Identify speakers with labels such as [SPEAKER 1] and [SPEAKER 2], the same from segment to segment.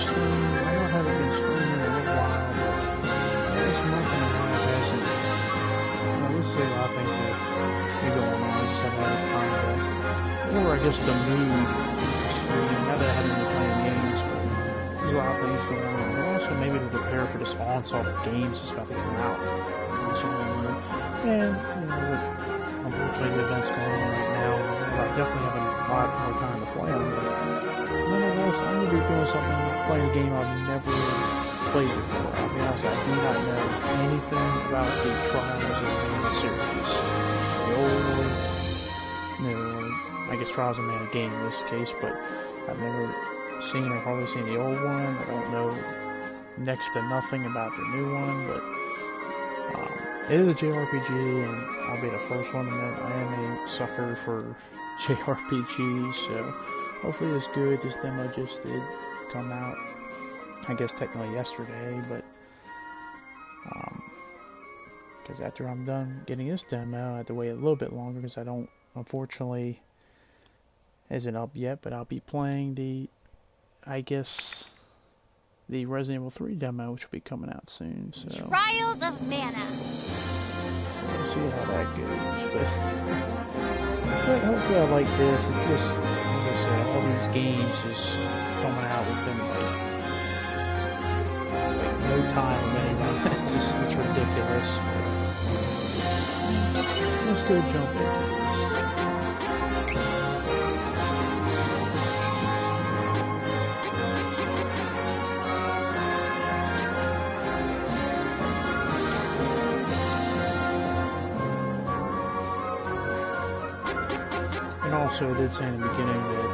[SPEAKER 1] stream. I know I haven't been streaming in a little while, but this month and a half hasn't. Let's say a lot of things that be going on. I just haven't had time to, or I guess the mood. Not that I haven't been playing games, but there's a lot of things going on. But also maybe to prepare for this onslaught of games that's about to come out. And, with unfortunately the events going on right now, I definitely have a lot more time to play on, but nonetheless, I'm going to be doing something, playing a game I've never played before. I'll be honest, I do not know anything about the Trials of Mana series. The old, I guess Trials of Mana game in this case, but I've never seen or hardly seen the old one. I don't know next to nothing about the new one, but it is a JRPG, and I'll be the first one to admit I am a sucker for JRPGs, so hopefully it's good. This demo just did come out, I guess technically yesterday, but because after I'm done getting this demo, I have to wait a little bit longer because I don't, unfortunately, isn't up yet, but I'll be playing I guess, the Resident Evil 3 demo, which will be coming out soon, so
[SPEAKER 2] Trials of Mana.
[SPEAKER 1] We'll see how that goes, but hopefully I like this. It's just, as I said, all these games just coming out within like no time of anyone. It's ridiculous. Let's go jump into this. And also, I did say in the beginning that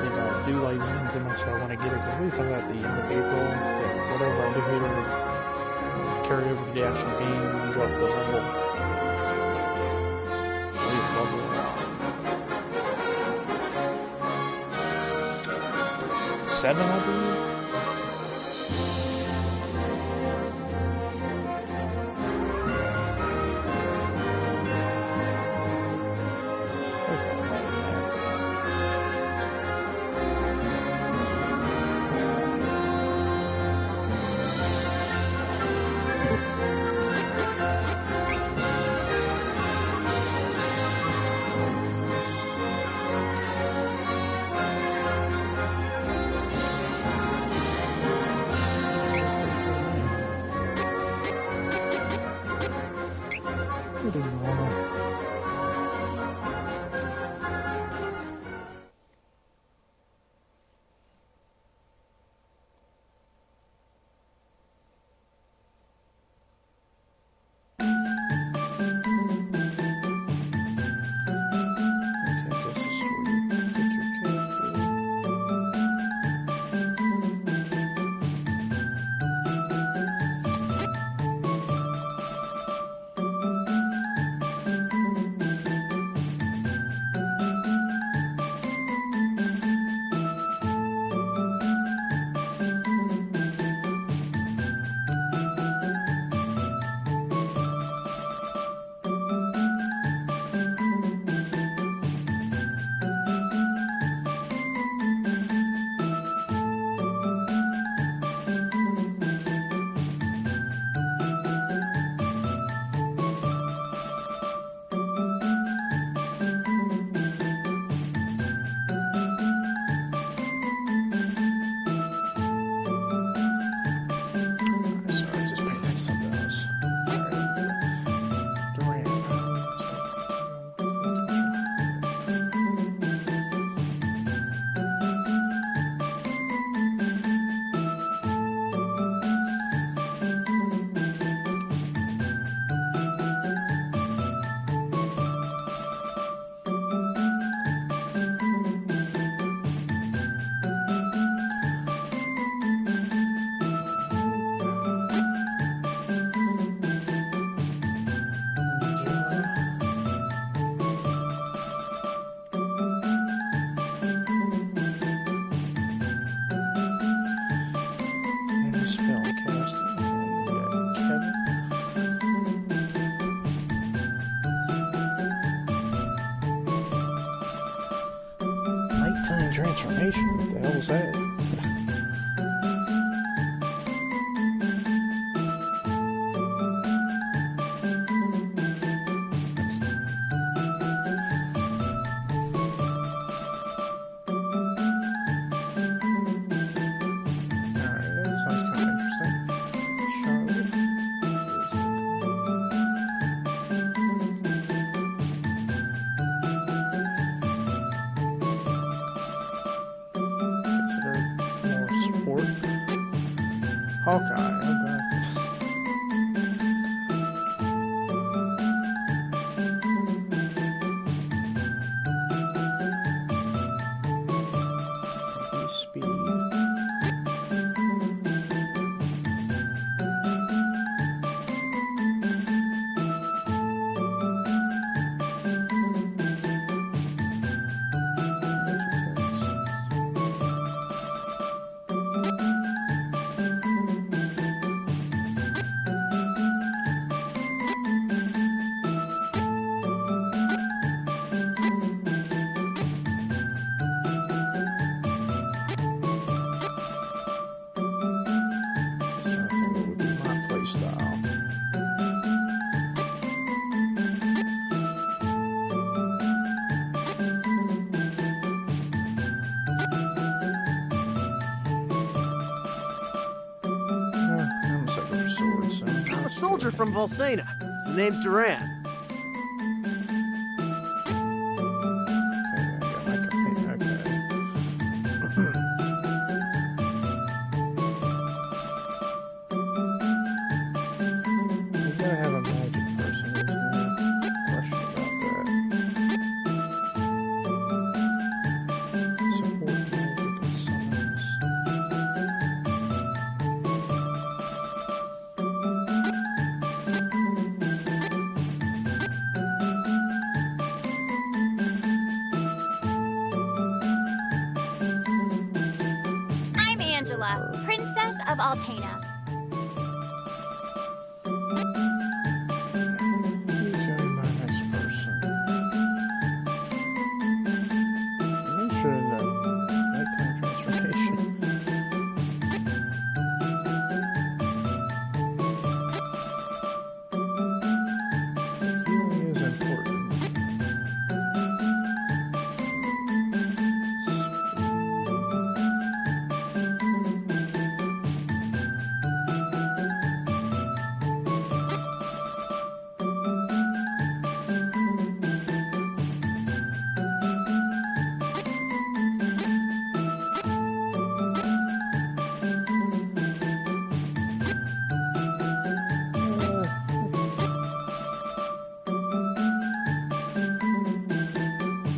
[SPEAKER 1] if I do like Zen too much, I want to get it. But we come out at the end of April, that whatever I do here will carry over to the actual game and go up to level 7, I believe. Transformation? What the hell was that? Okay. Speed.
[SPEAKER 2] Soldier from Volsena. The name's Duran.
[SPEAKER 3] Princess of Altena.
[SPEAKER 1] Who's gonna be my next person? I'm interested in the nighttime transformation. Healing is important.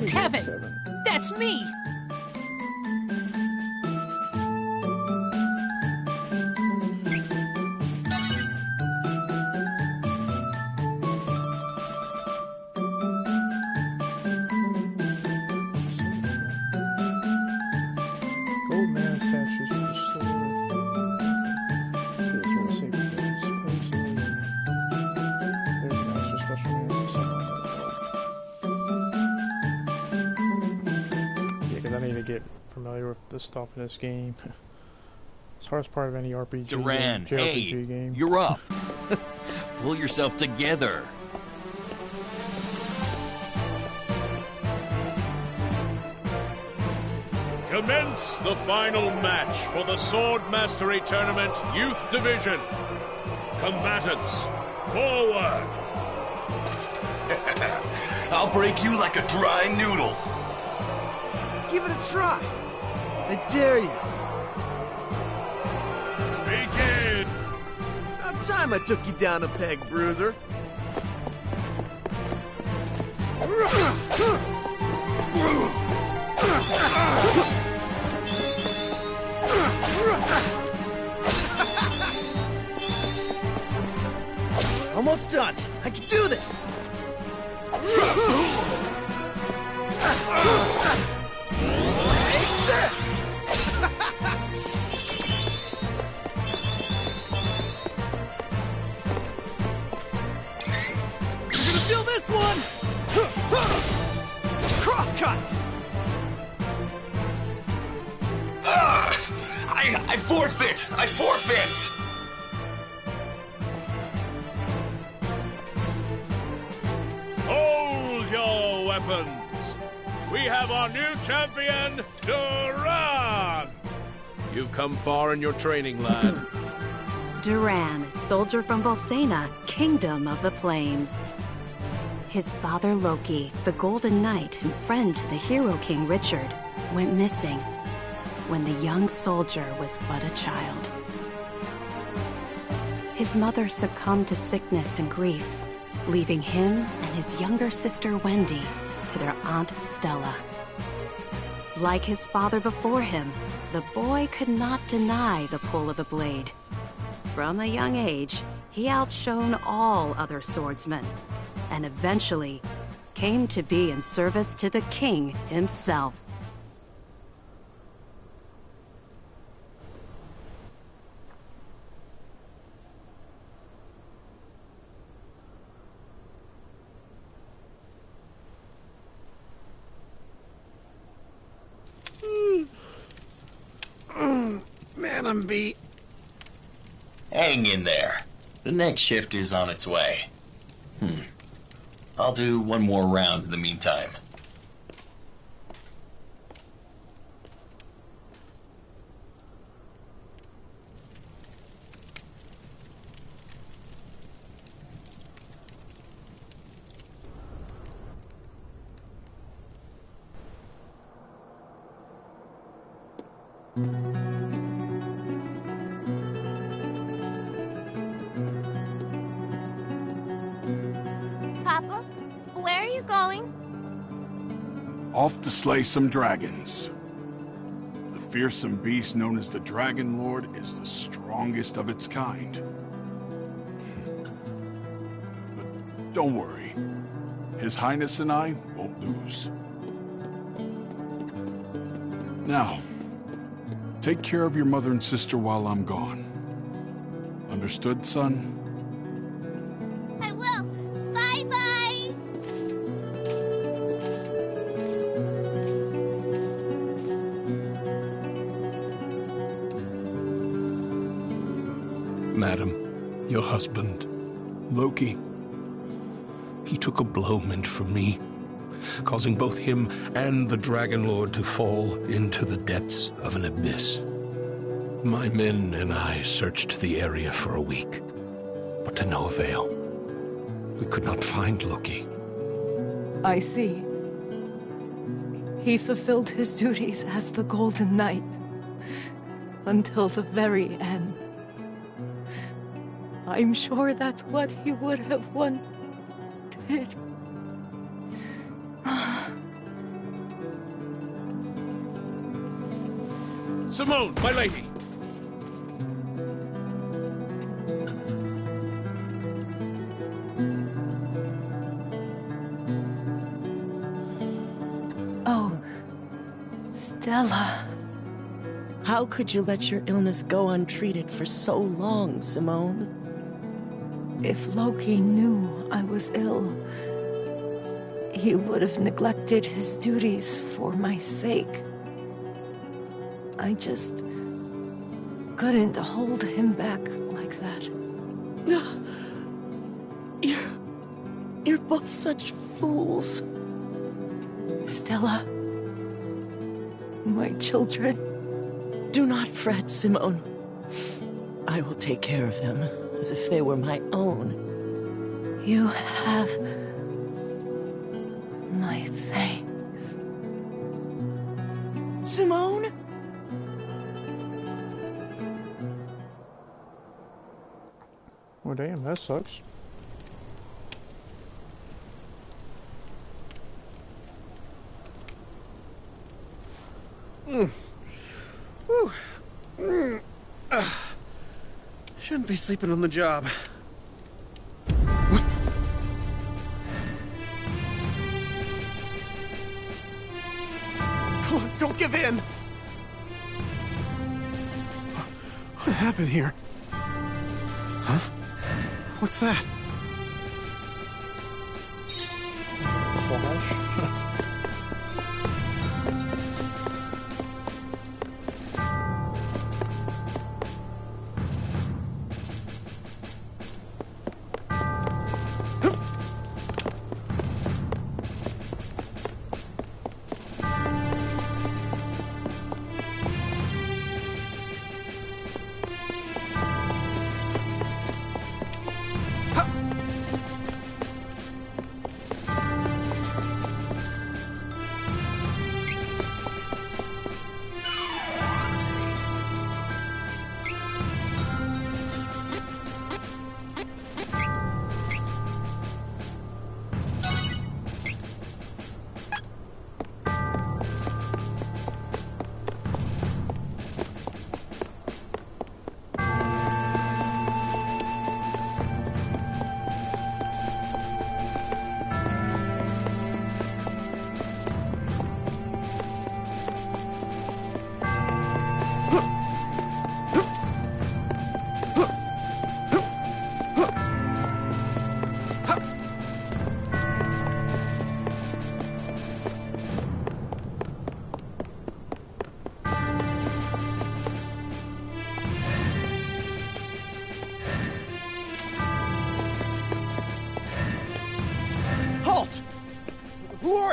[SPEAKER 4] Kevin! That's me!
[SPEAKER 1] Gold man statues restored. There's an extra special man somewhere in the world. Yeah, because I need to get familiar with this stuff in this game. It's the hardest part of any RPG
[SPEAKER 5] Duran,
[SPEAKER 1] game,
[SPEAKER 5] hey,
[SPEAKER 1] JRPG game.
[SPEAKER 5] you're up. Pull yourself together.
[SPEAKER 6] Commence the final match for the Sword Mastery Tournament Youth Division. Combatants, forward!
[SPEAKER 7] I'll break you like a dry noodle.
[SPEAKER 2] Give it a try. I dare you.
[SPEAKER 6] Begin!
[SPEAKER 2] About time I took you down a peg, Bruiser. Almost done. I can do this. Take this. You're gonna feel this one. Crosscut.
[SPEAKER 7] I forfeit! I forfeit!
[SPEAKER 6] Hold your weapons! We have our new champion, Duran! You've come far in your training, lad.
[SPEAKER 8] Duran, soldier from Volsena, Kingdom of the Plains. His father Loki, the Golden Knight and friend to the hero king Richard, went missing when the young soldier was but a child. his mother succumbed to sickness and grief, leaving him and his younger sister Wendy to their Aunt Stella. Like his father before him, the boy could not deny the pull of the blade. From a young age, he outshone all other swordsmen, and eventually came to be in service to the king himself.
[SPEAKER 2] Man, I'm beat.
[SPEAKER 7] Hang in there. The next shift is on its way. I'll do one more round in the meantime.
[SPEAKER 3] Papa, where are you going?
[SPEAKER 9] Off to slay some dragons. The fearsome beast known as the Dragon Lord is the strongest of its kind. But don't worry. His Highness and I won't lose. Now, take care of your mother and sister while I'm gone. Understood, son?
[SPEAKER 3] I will. Bye-bye.
[SPEAKER 10] Madam, your husband, Loki, he took a blow meant for me, causing both him and the Dragon Lord to fall into the depths of an abyss. My men and I searched the area for a week, but to no avail. We could not find Loki.
[SPEAKER 11] I see. He fulfilled his duties as the Golden Knight until the very end. I'm sure that's what he would have wanted.
[SPEAKER 6] Simone, my lady!
[SPEAKER 11] Oh, Stella.
[SPEAKER 4] How could you let your illness go untreated for so long, Simone?
[SPEAKER 11] If Loki knew I was ill, he would have neglected his duties for my sake. I just couldn't hold him back like that.
[SPEAKER 4] You're both such fools.
[SPEAKER 11] Stella, my children.
[SPEAKER 4] Do not fret, Simone. I will take care of them as if they were my own.
[SPEAKER 11] You have my thanks.
[SPEAKER 4] Simone?
[SPEAKER 1] Well, damn, that sucks.
[SPEAKER 2] Shouldn't be sleeping on the job. Come on, don't give in! What happened here? Huh? What's that?
[SPEAKER 1] Flash.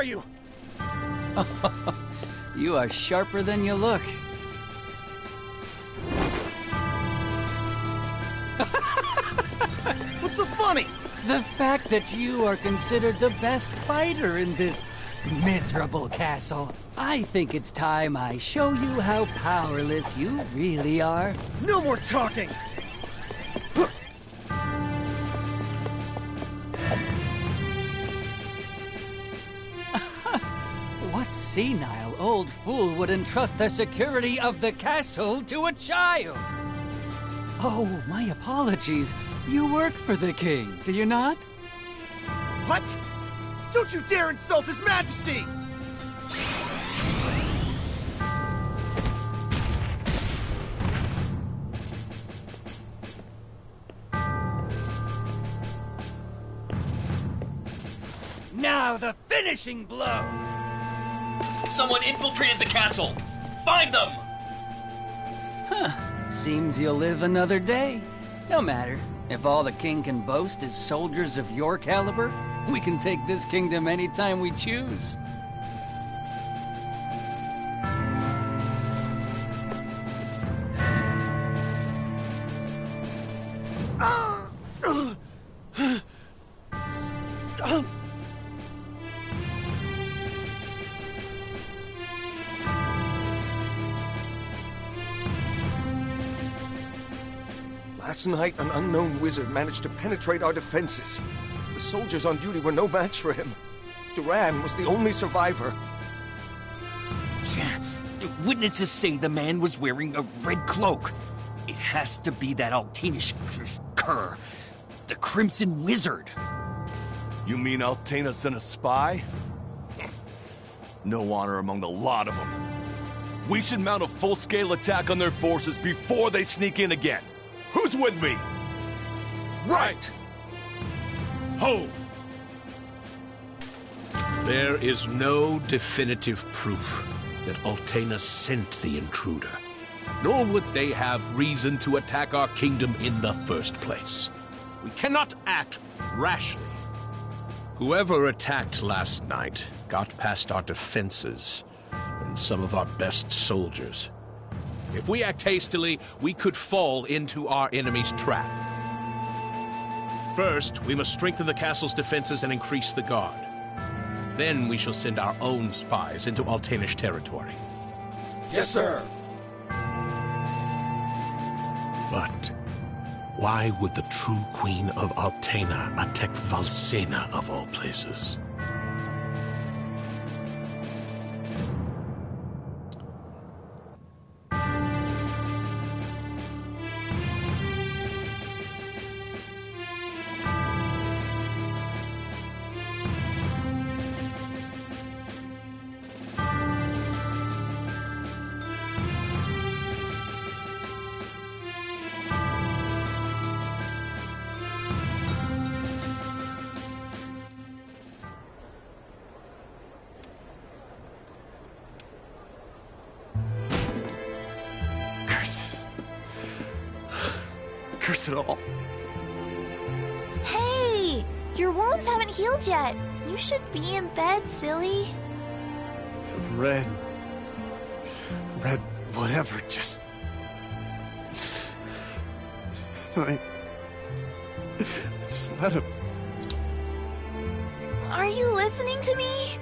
[SPEAKER 2] are you?
[SPEAKER 12] You are sharper than you look.
[SPEAKER 2] What's so funny?
[SPEAKER 12] The fact that you are considered the best fighter in this miserable castle. I think it's time I show you how powerless you really are.
[SPEAKER 2] No more talking!
[SPEAKER 12] What senile old fool would entrust the security of the castle to a child? Oh, my apologies. You work for the king, do you not?
[SPEAKER 2] What? Don't you dare insult His Majesty!
[SPEAKER 12] Now the finishing blow!
[SPEAKER 7] Someone infiltrated the castle! Find them!
[SPEAKER 12] Huh. Seems you'll live another day. No matter. If all the king can boast is soldiers of your caliber, we can take this kingdom anytime we choose.
[SPEAKER 2] Stop! Last night, an unknown wizard managed to penetrate our defenses. The soldiers on duty were no match for him. Duran was the only survivor.
[SPEAKER 5] Witnesses say the man was wearing a red cloak. It has to be that Altanish cur, the Crimson Wizard.
[SPEAKER 13] You mean Altena sent a spy? No honor among the lot of them. We should mount a full-scale attack on their forces before they sneak in again. Who's with me?
[SPEAKER 6] Right! Hold!
[SPEAKER 10] There is no definitive proof that Altena sent the intruder, nor would they have reason to attack our kingdom in the first place. We cannot act rashly. Whoever attacked last night got past our defenses and some of our best soldiers. If we act hastily, we could fall into our enemy's trap. First, we must strengthen the castle's defenses and increase the guard. Then we shall send our own spies into Altanish territory.
[SPEAKER 2] Yes, sir.
[SPEAKER 10] But why would the true queen of Altena attack Valsena of all places?
[SPEAKER 2] Curse it all.
[SPEAKER 3] Hey! Your wounds haven't healed yet. You should be in bed, silly.
[SPEAKER 2] Red, whatever, just... Just let him...
[SPEAKER 3] Are you listening to me?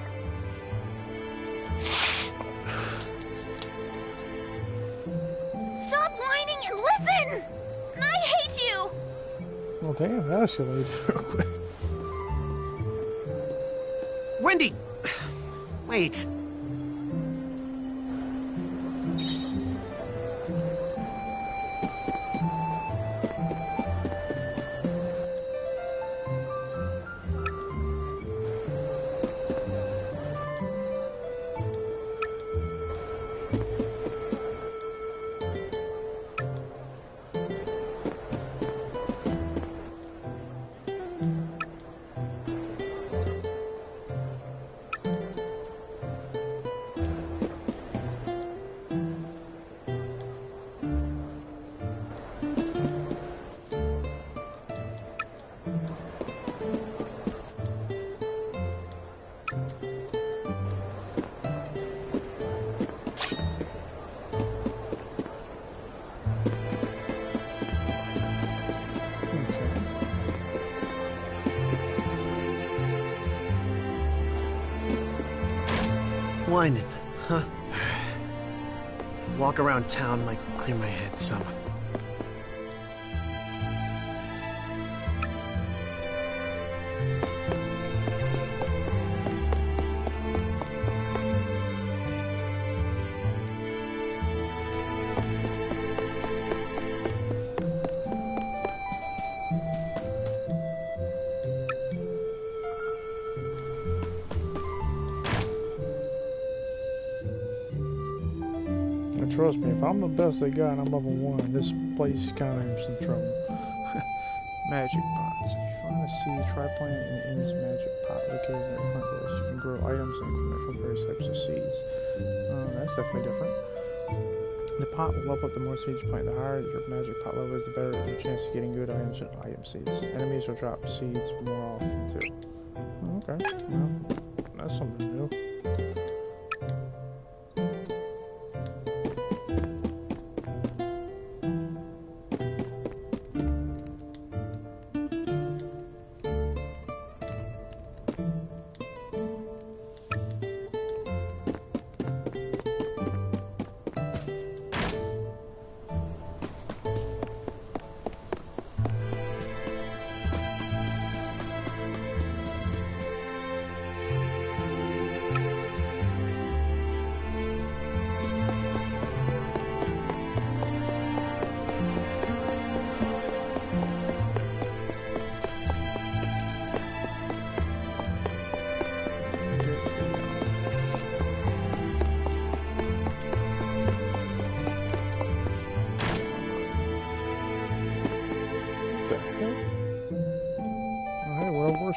[SPEAKER 3] Stop whining and listen! I hate you!
[SPEAKER 1] Well, damn, that escalated real quick.
[SPEAKER 2] Wendy! Wait.
[SPEAKER 14] Unwinding, huh? Walk around town might clear my head some.
[SPEAKER 1] Trust me, if I'm the best they got and I'm level 1, this place is kind of in some trouble. Magic pots. If you find a seed, try planting it in its magic pot located in your front list. You can grow items and equipment from various types of seeds. That's definitely different. The pot will level up the more seeds you plant. The higher your magic pot level is, the better your chance of getting good items and item seeds. Enemies will drop seeds more often too. Okay, well, that's something new.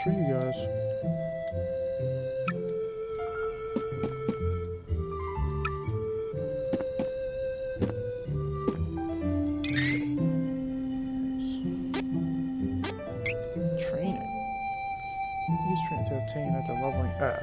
[SPEAKER 1] For you guys. Training. Use training to obtain after leveling. Okay.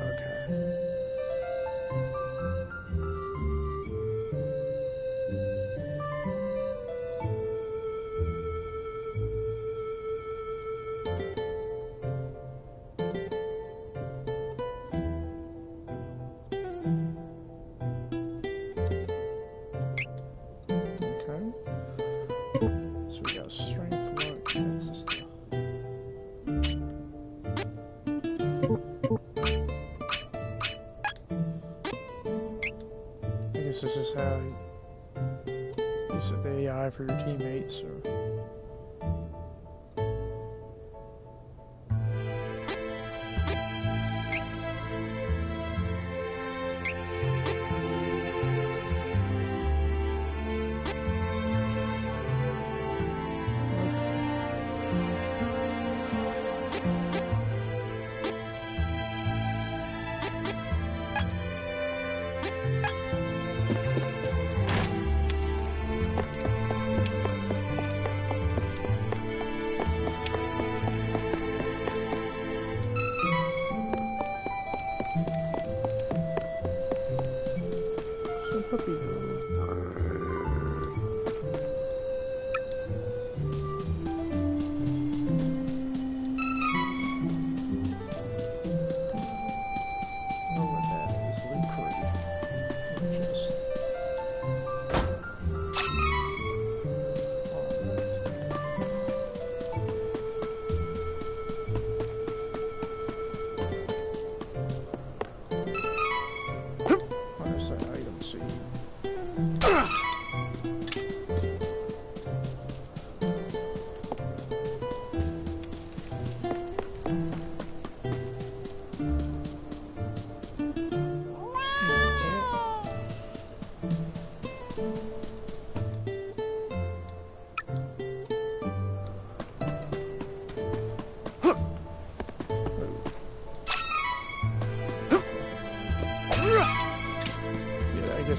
[SPEAKER 1] This is how you set the AI for your teammates, or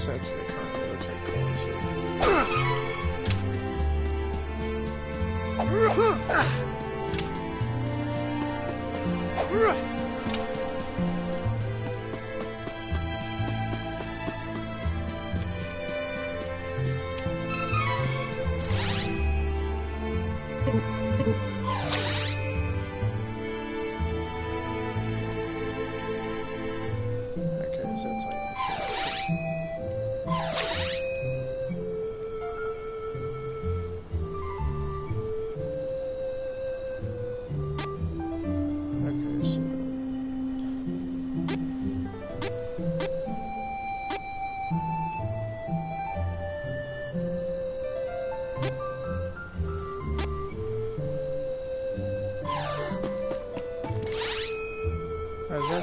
[SPEAKER 1] that's the current rotate course. Okay, so that's like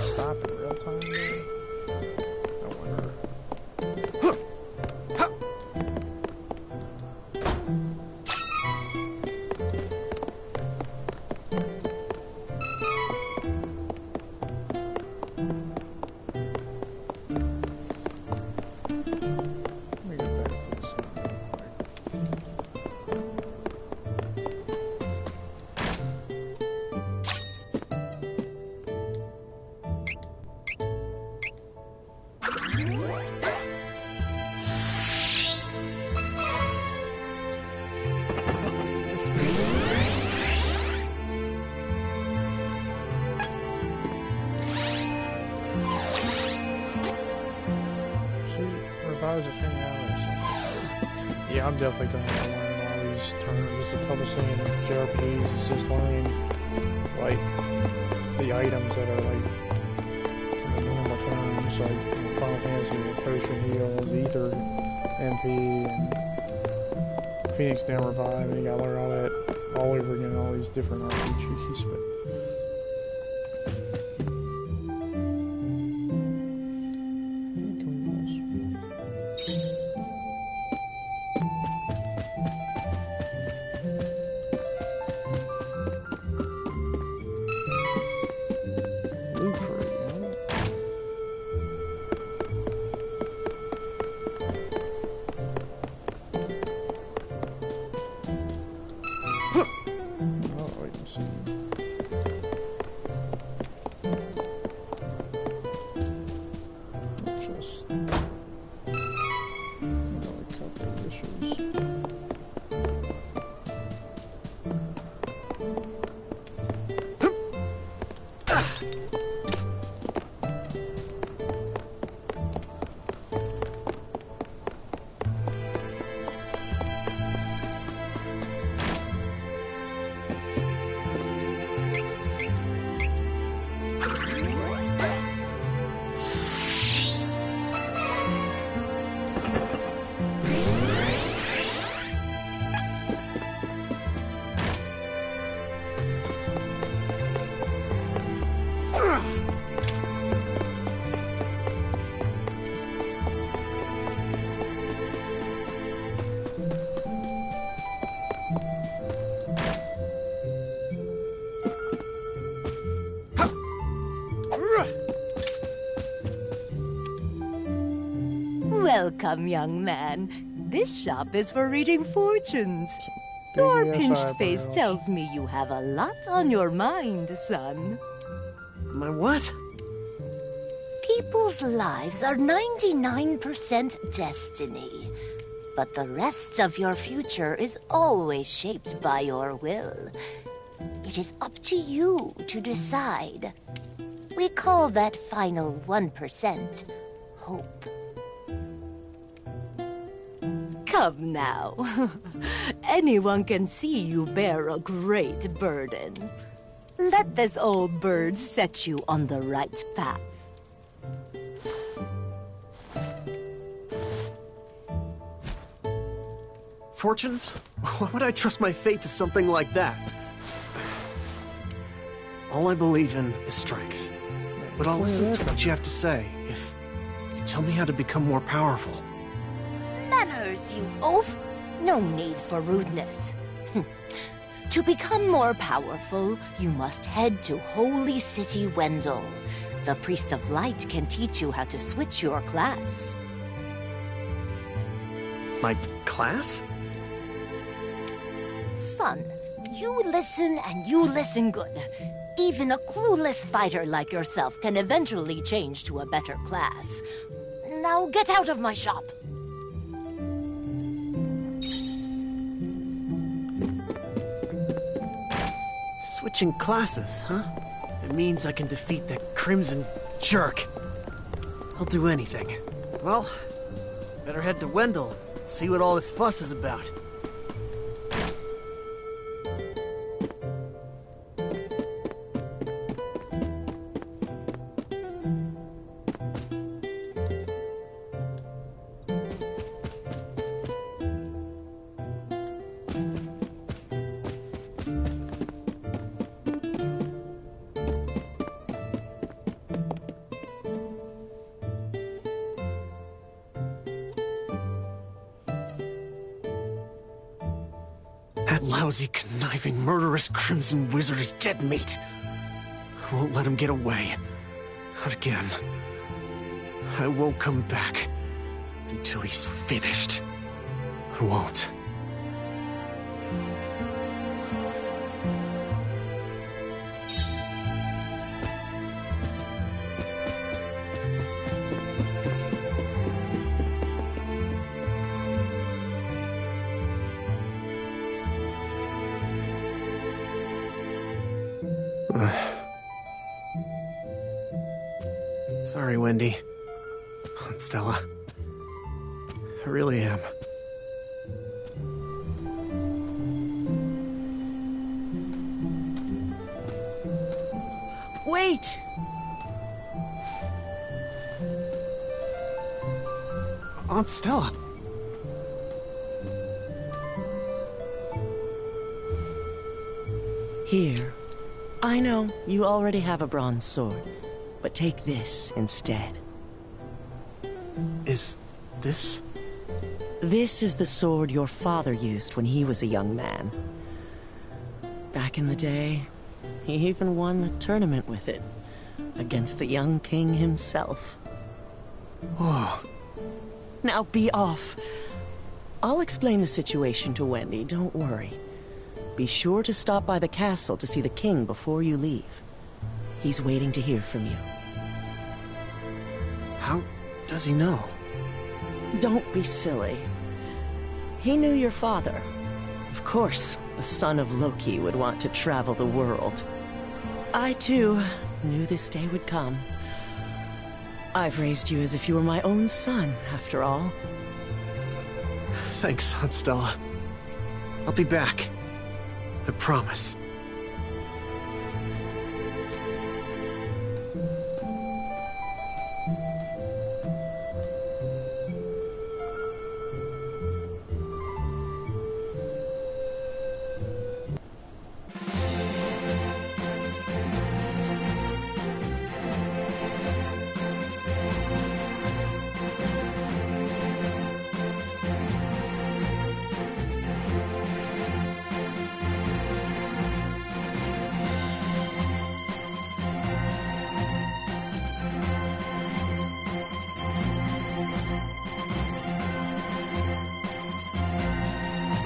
[SPEAKER 1] stop in real time? I wonder. Yeah, I'm definitely going to learn all these terms. It's the toughest thing in JRPGs is just learning, like, the items that are, like, in the normal terms, like Final Fantasy, the Potion Heals, Ether, MP, and Phoenix Down Revive, and you gotta learn all that all over again, all these different RPGs, but...
[SPEAKER 15] Welcome, young man. This shop is for reading fortunes. Your pinched face tells me you have a lot on your mind, son.
[SPEAKER 14] My what?
[SPEAKER 15] People's lives are 99% destiny, but the rest of your future is always shaped by your will. It is up to you to decide. We call that final 1% hope. Come now. Anyone can see you bear a great burden. Let this old bird set you on the right path.
[SPEAKER 14] Fortunes? Why would I trust my fate to something like that? All I believe in is strength. But I'll listen to what you have to say if you tell me how to become more powerful.
[SPEAKER 15] Manners, you oaf! No need for rudeness. To become more powerful, you must head to Holy City Wendell. The Priest of Light can teach you how to switch your class.
[SPEAKER 14] My class?
[SPEAKER 15] Son, you listen and you listen good. Even a clueless fighter like yourself can eventually change to a better class. Now get out of my shop!
[SPEAKER 14] Switching classes, huh? It means I can defeat that Crimson jerk. He'll do anything. Well, better head to Wendell and see what all this fuss is about. That lousy, conniving, murderous Crimson Wizard is dead meat. I won't let him get away. Not again. I won't come back until he's finished. I won't. Sorry, Wendy. Aunt Stella. I really am.
[SPEAKER 4] Wait!
[SPEAKER 14] Aunt Stella.
[SPEAKER 4] Here. I know, you already have a bronze sword, but take this instead.
[SPEAKER 14] Is this?
[SPEAKER 4] This is the sword your father used when he was a young man. Back in the day, he even won the tournament with it, against the young king himself.
[SPEAKER 14] Whoa.
[SPEAKER 4] Now be off. I'll explain the situation to Wendy, don't worry. Be sure to stop by the castle to see the king before you leave. He's waiting to hear from you.
[SPEAKER 14] How does he know?
[SPEAKER 4] Don't be silly. He knew your father. Of course, the son of Loki would want to travel the world. I, too, knew this day would come. I've raised you as if you were my own son, after all.
[SPEAKER 14] Thanks, Aunt Stella. I'll be back. I promise.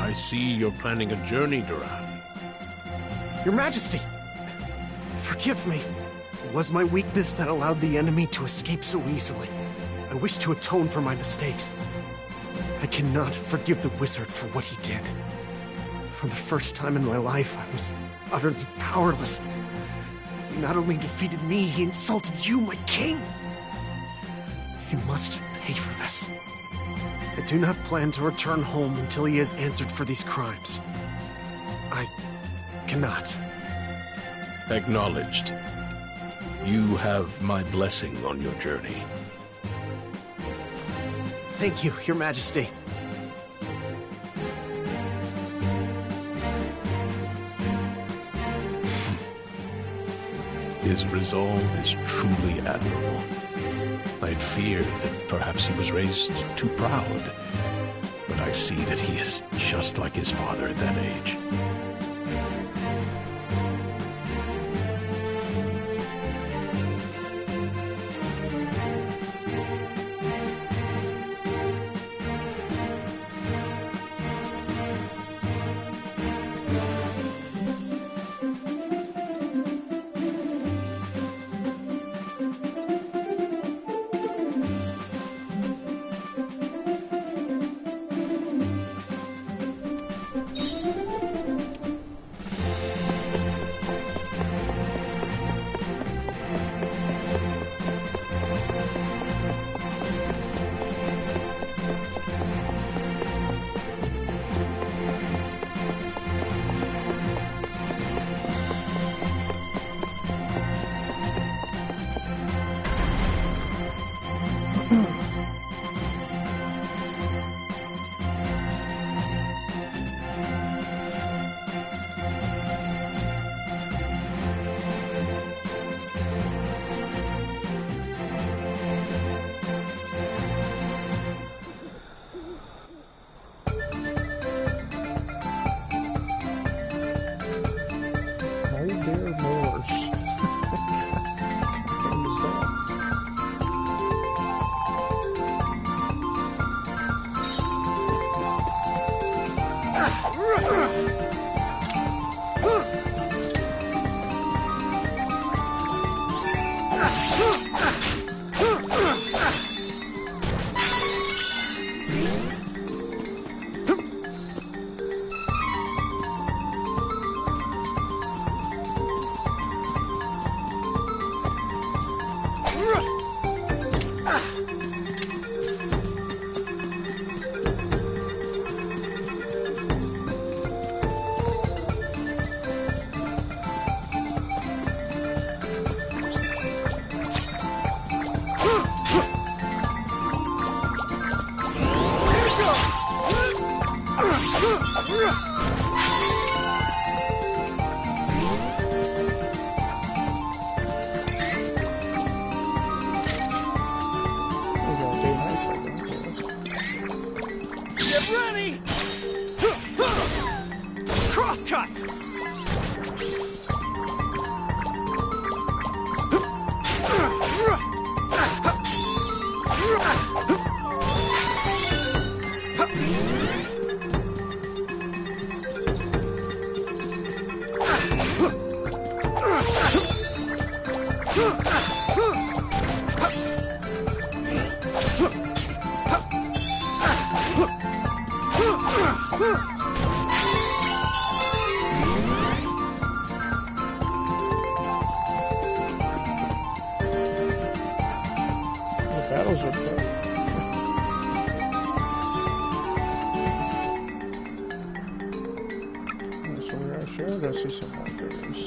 [SPEAKER 10] I see you're planning a journey, Duran.
[SPEAKER 14] Your Majesty! Forgive me. It was my weakness that allowed the enemy to escape so easily. I wish to atone for my mistakes. I cannot forgive the wizard for what he did. For the first time in my life, I was utterly powerless. He not only defeated me, he insulted you, my king! He must pay for this. I do not plan to return home until he has answered for these crimes. I cannot.
[SPEAKER 10] Acknowledged. You have my blessing on your journey.
[SPEAKER 14] Thank you, Your Majesty.
[SPEAKER 10] His resolve is truly admirable. I'd feared that perhaps he was raised too proud, but I see that he is just like his father at that age.
[SPEAKER 14] Get ready! Crosscut!
[SPEAKER 1] Battles are quick. So we're actually gonna see some more videos.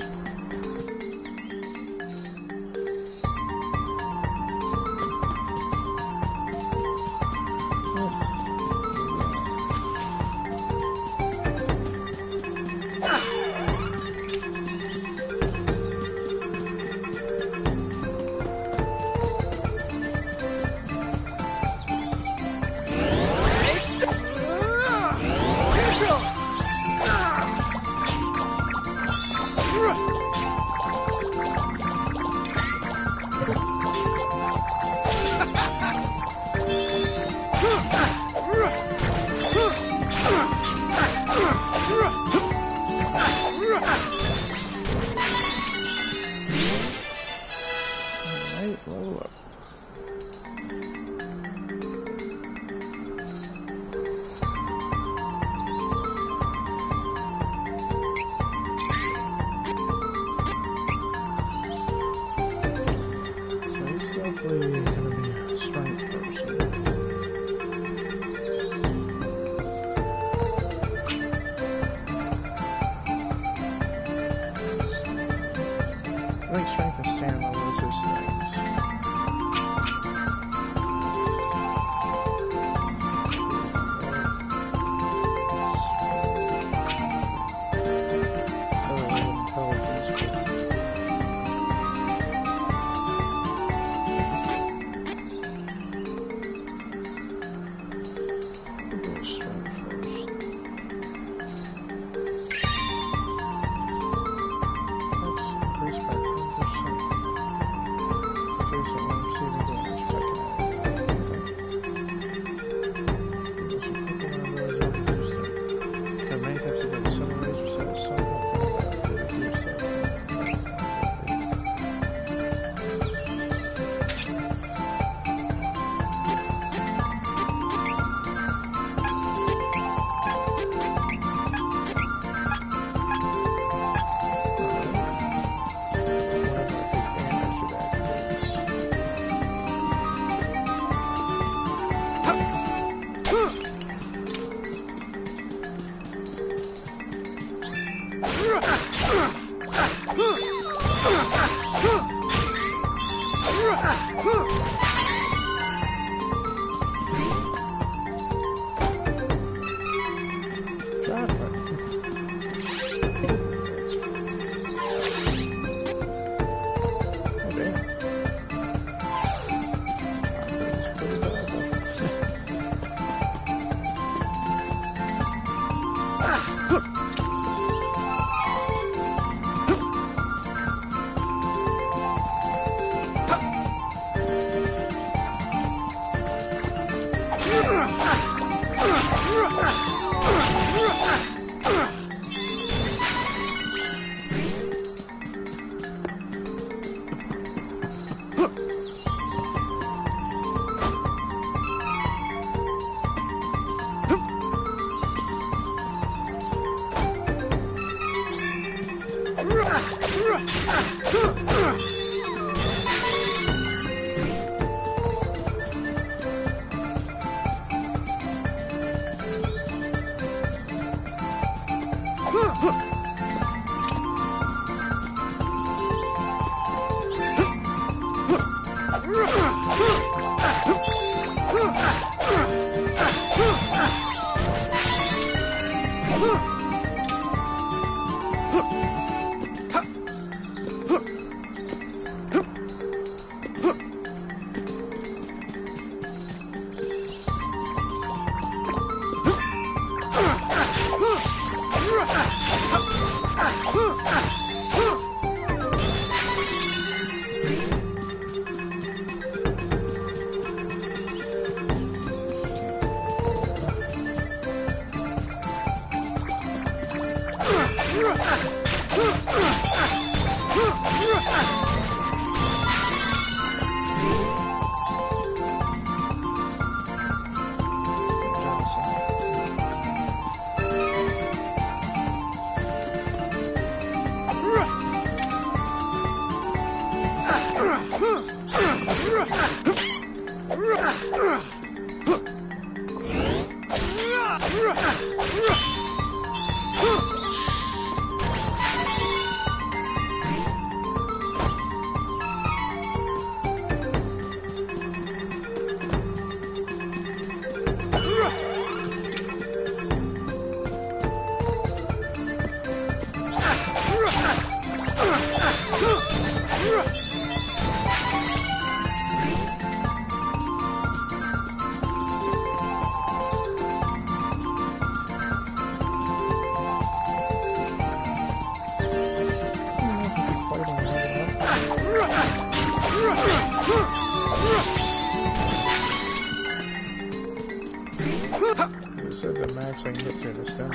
[SPEAKER 1] Said the max I can get through this down.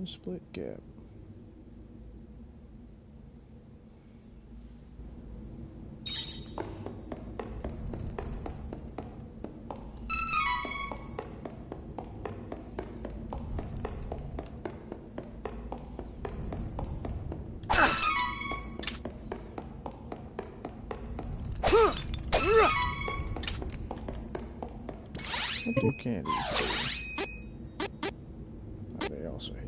[SPEAKER 1] Split gap. What do candies do? Oh, they also heal.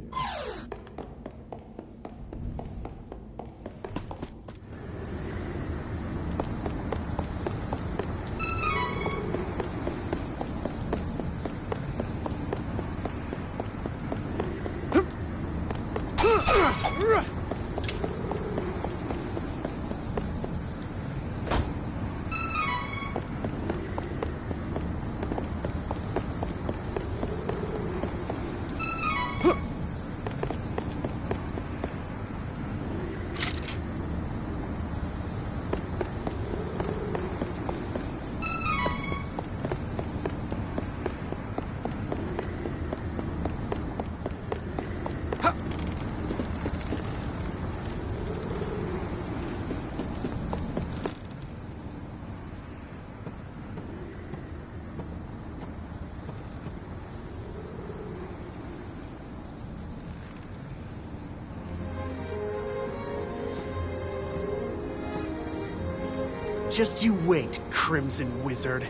[SPEAKER 14] Just you wait, Crimson Wizard.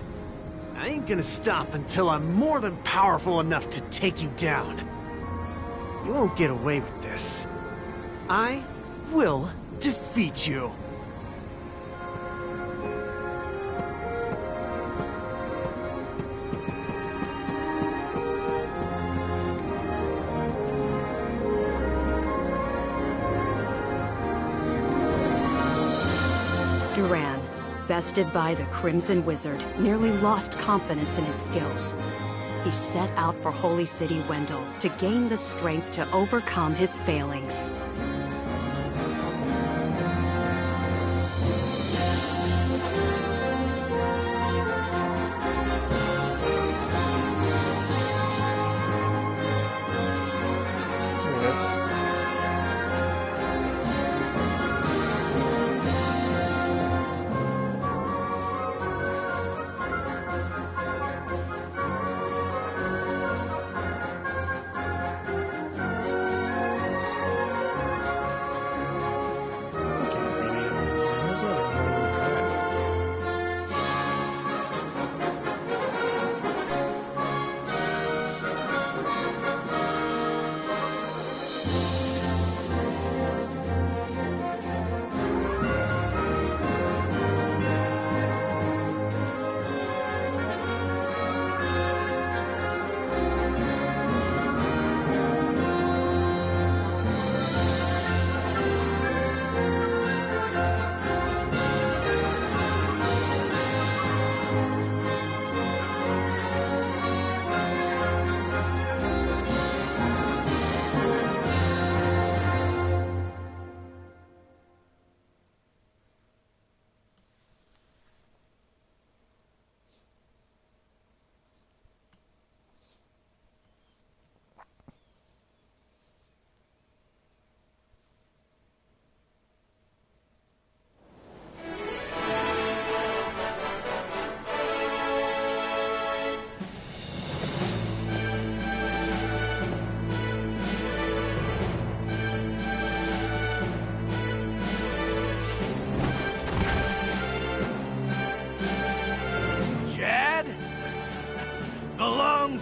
[SPEAKER 14] I ain't gonna stop until I'm more than powerful enough to take you down. You won't get away with this. I will defeat you.
[SPEAKER 8] Duran, bested by the Crimson Wizard, nearly lost confidence in his skills. He set out for Holy City Wendell to gain the strength to overcome his failings.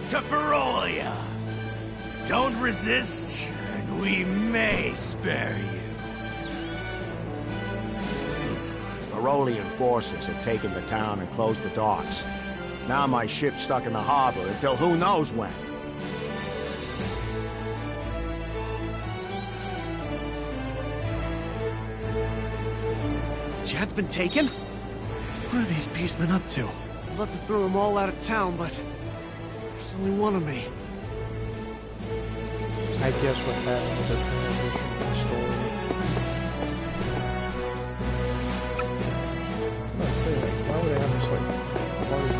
[SPEAKER 16] To Ferolia. Don't resist, and we may spare you.
[SPEAKER 17] Ferolian forces have taken the town and closed the docks. Now my ship's stuck in the harbor until who knows when.
[SPEAKER 14] Jad's been taken? What are these beastmen up to? I'd love to throw them all out of town, but there's only one of me.
[SPEAKER 1] I guess what happened was a transition in the story. Let's say, like, why would they have this, like, party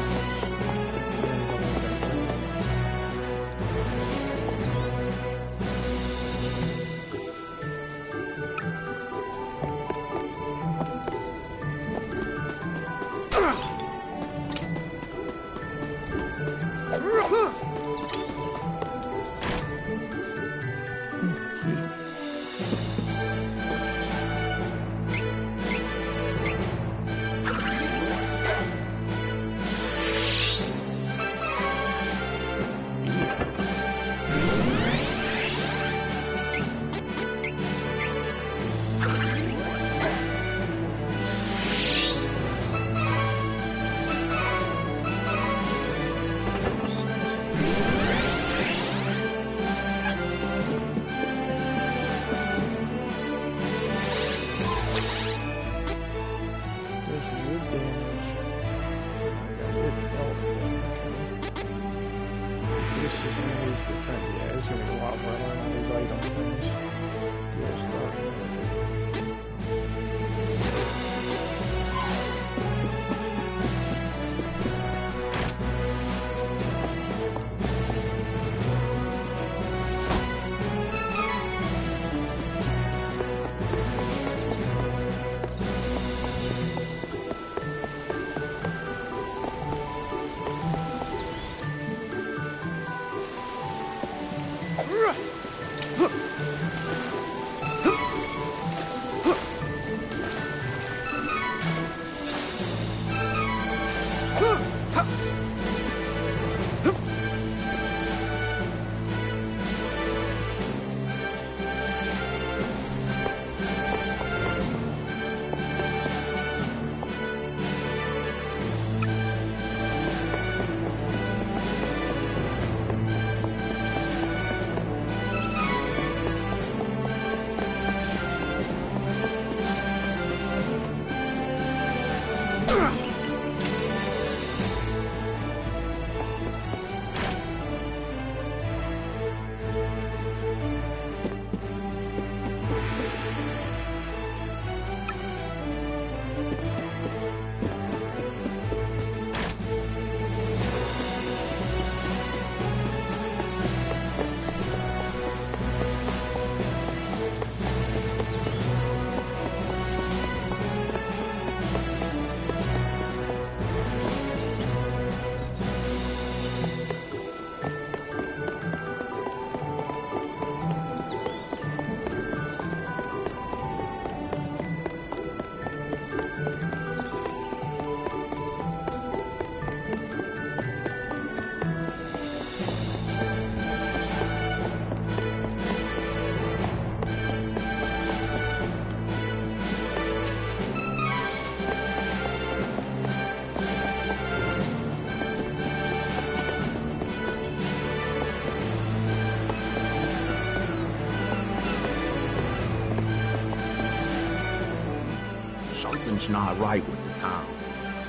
[SPEAKER 17] Something's not right with the town.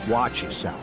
[SPEAKER 17] Watch yourself.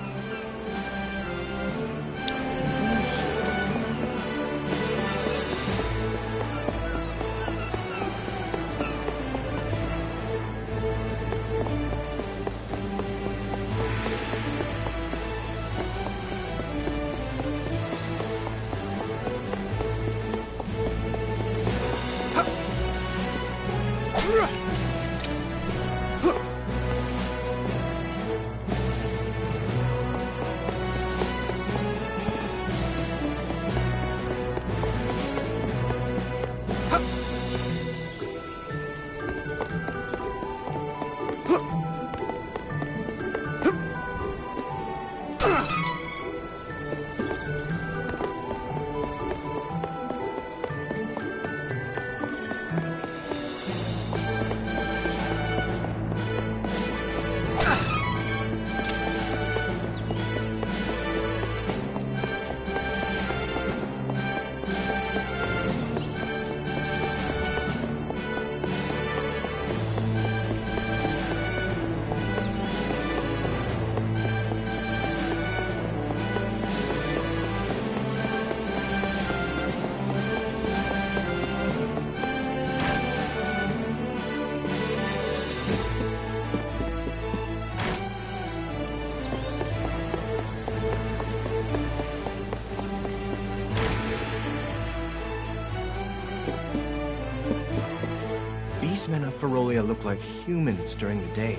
[SPEAKER 18] Beastmen of Ferolia look like humans during the day,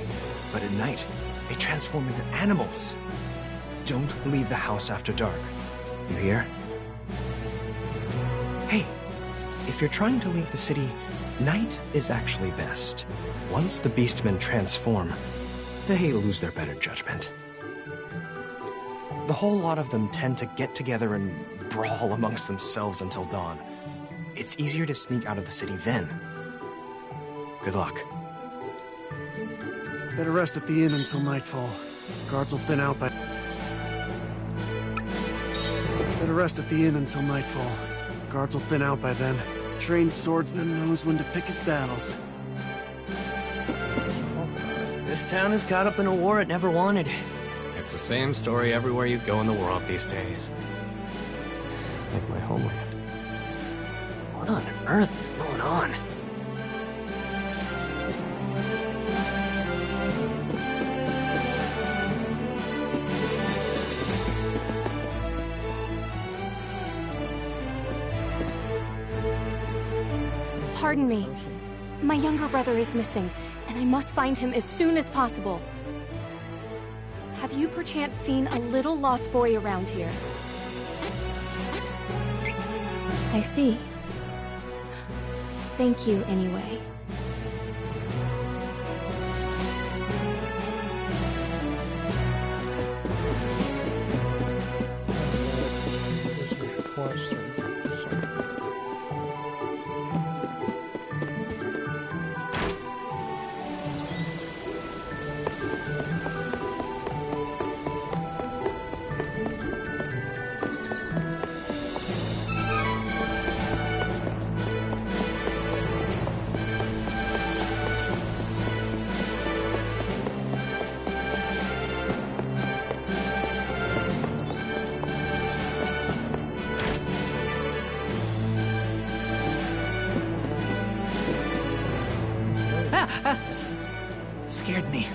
[SPEAKER 18] but at night, they transform into animals. Don't leave the house after dark. You hear? Hey, if you're trying to leave the city, night is actually best. Once the Beastmen transform, they lose their better judgment. The whole lot of them tend to get together and brawl amongst themselves until dawn. It's easier to sneak out of the city then. Good luck.
[SPEAKER 14] Better rest at the inn until nightfall. Guards will thin out by... Better rest at the inn until nightfall. Guards will thin out by then. Trained swordsman knows when to pick his battles.
[SPEAKER 19] This town is caught up in a war it never wanted. It's the same story everywhere you go in the world these days. Like my homeland. What on earth is going on?
[SPEAKER 20] Pardon me. My younger brother is missing, and I must find him as soon as possible. Have you perchance seen a little lost boy around here? I see. Thank you, anyway.
[SPEAKER 21] Scared me.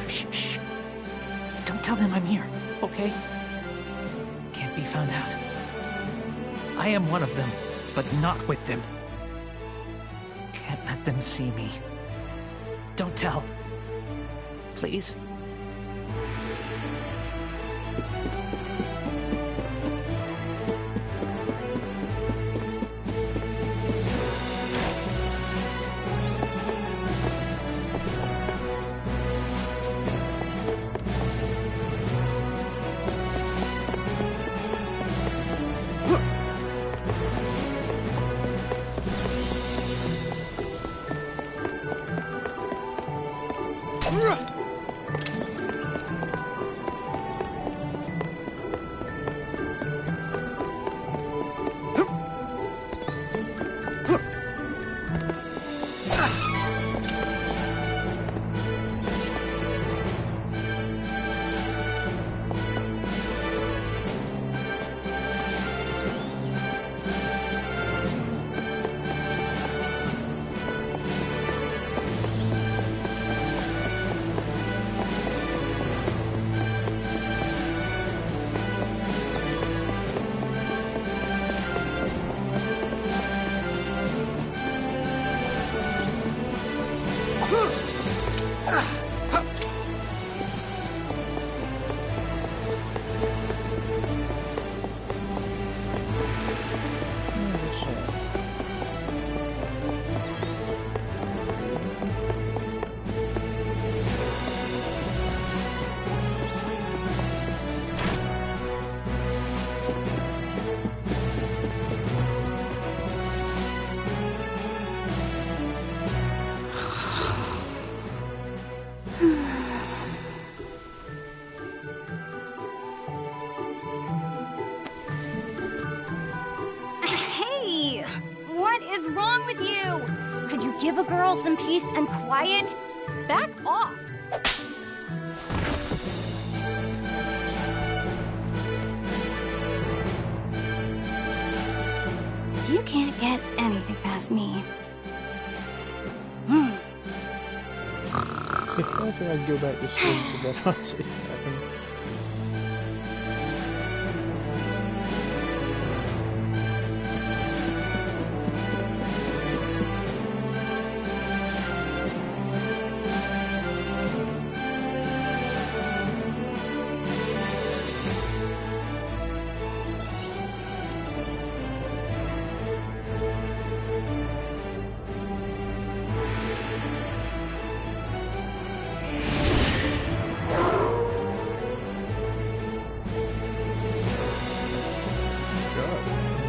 [SPEAKER 21] Shh, shh. Don't tell them I'm here, okay? Can't be found out. I am one of them, but not with them. Can't let them see me. Don't tell. Please?
[SPEAKER 20] give a girl some peace and quiet? Back off! You can't get anything past me.
[SPEAKER 1] I don't think I'd go back to sleep, but I'll see what happens.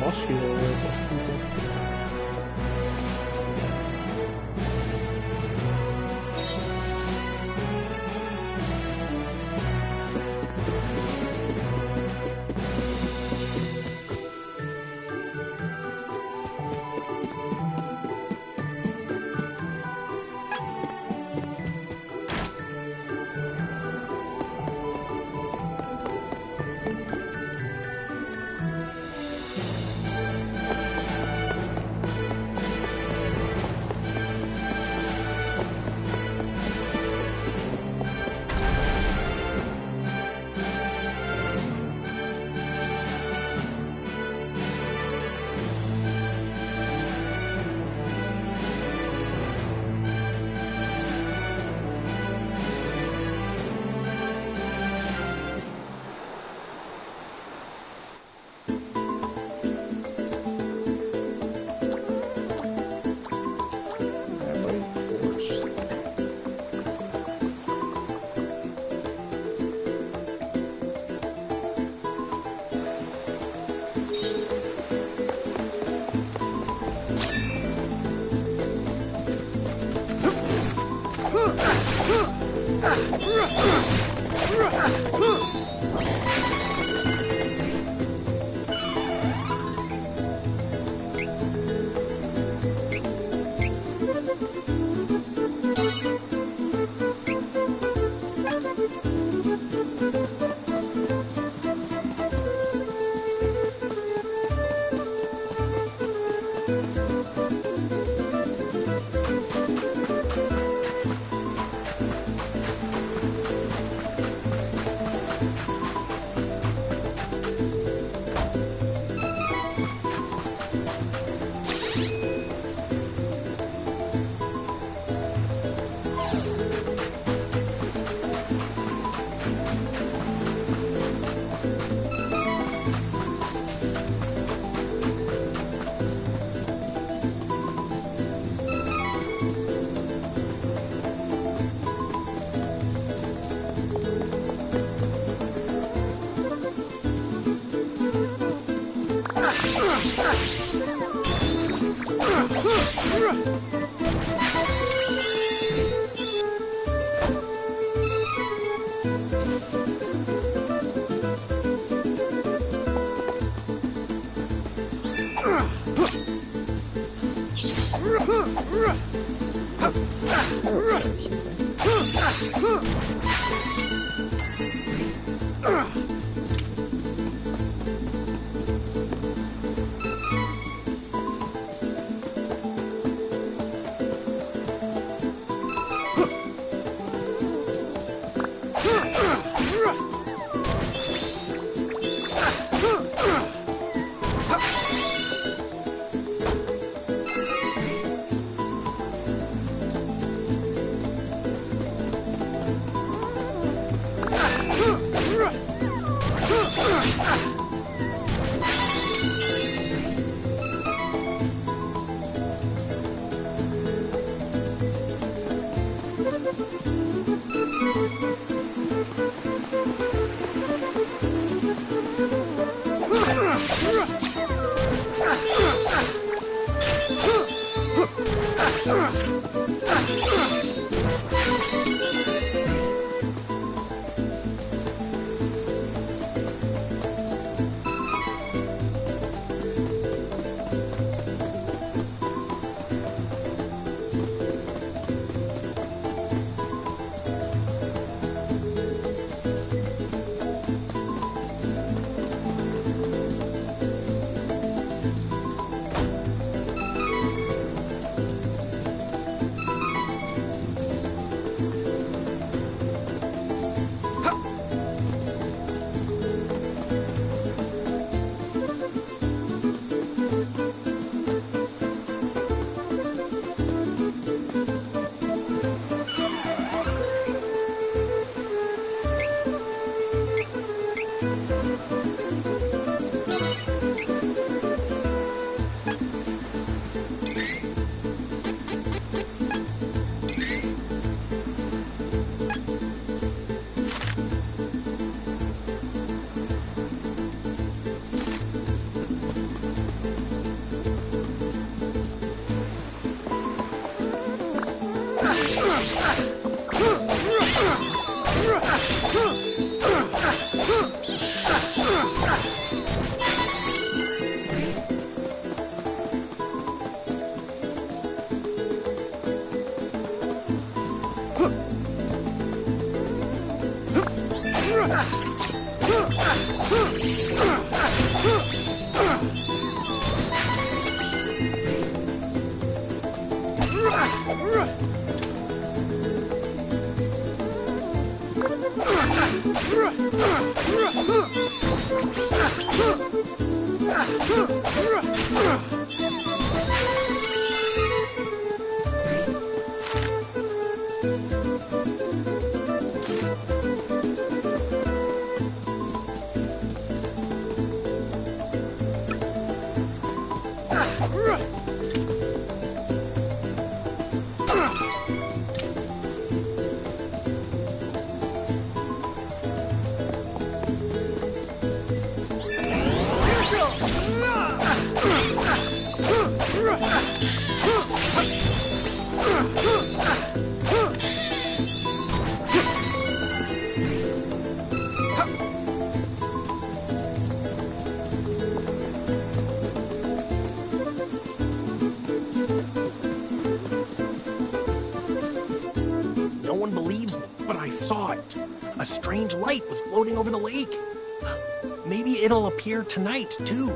[SPEAKER 1] Muscular with people.
[SPEAKER 18] No one believes me, but I saw it. A strange light was floating over the lake. Maybe it'll appear tonight, too.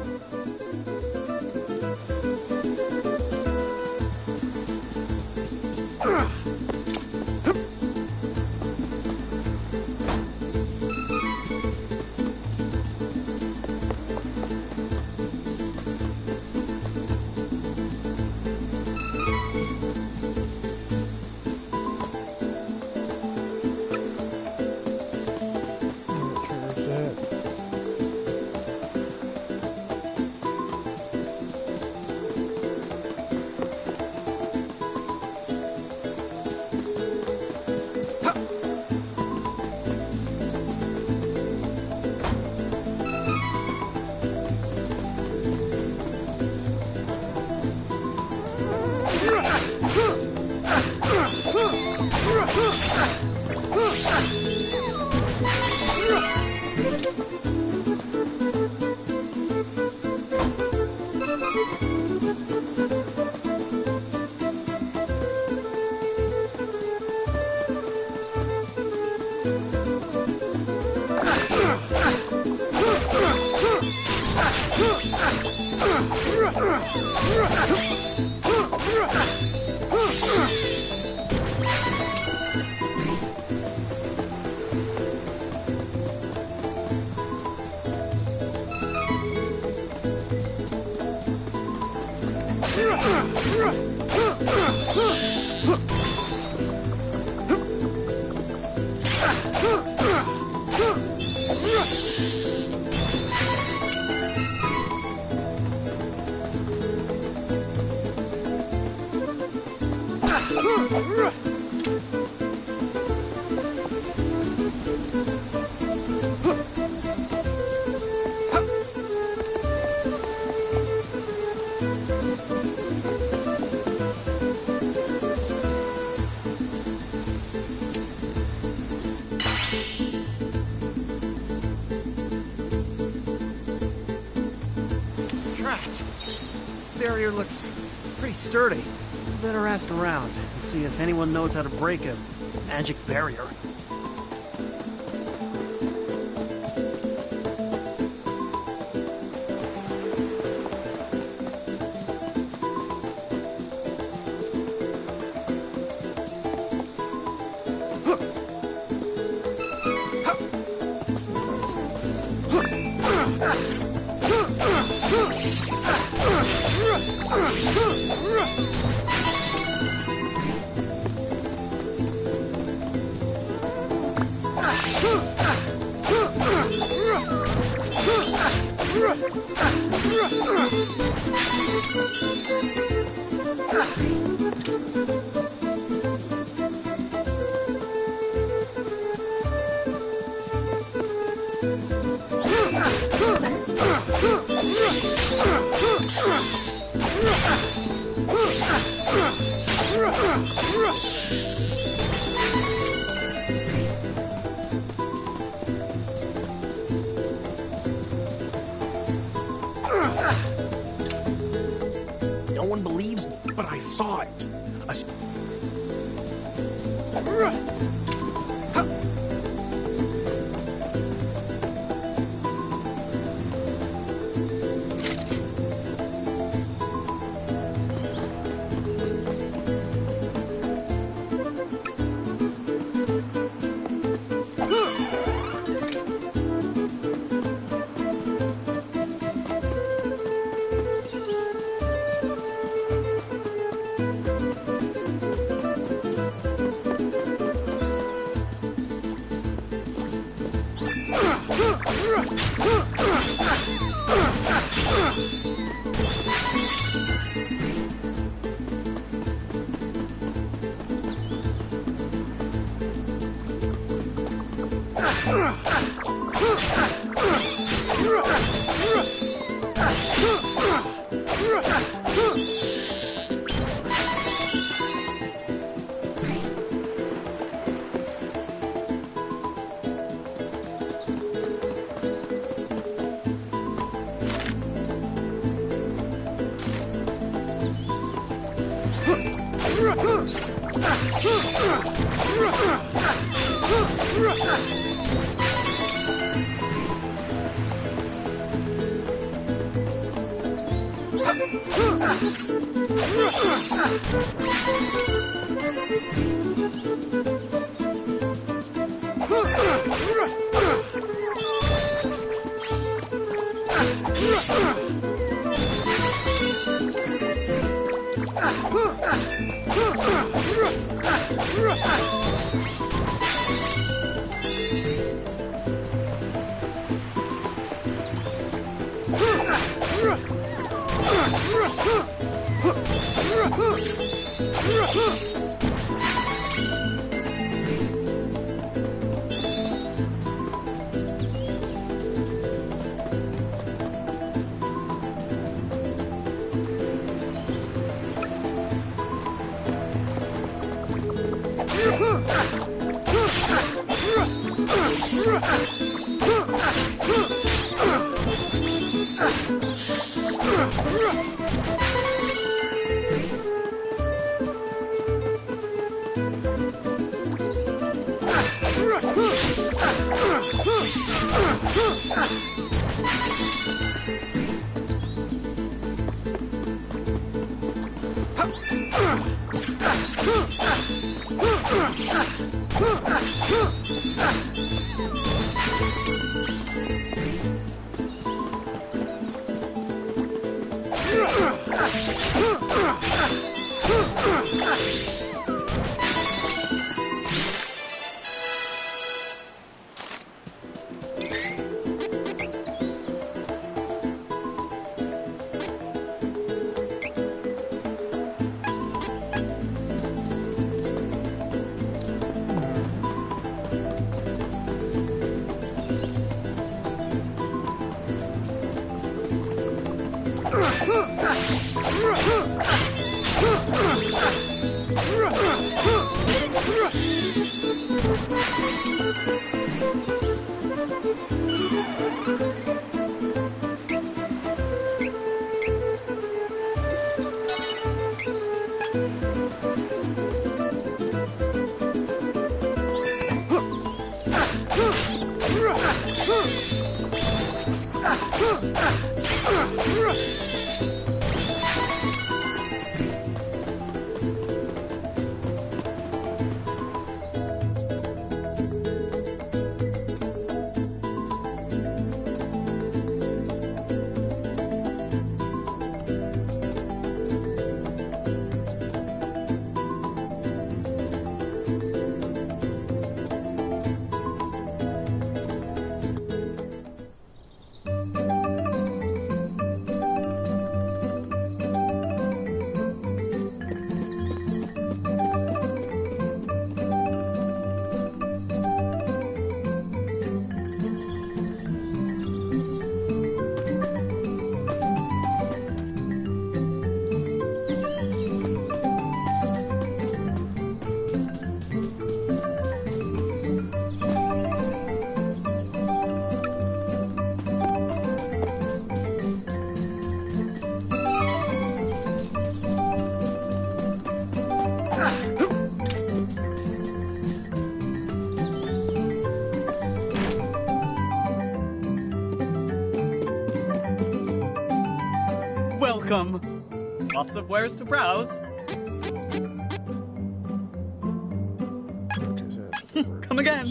[SPEAKER 14] Barrier looks pretty sturdy. Better ask around and see if anyone knows how to break a magic barrier.
[SPEAKER 17] I saw it.
[SPEAKER 9] Welcome. Lots of wares to browse. Come again.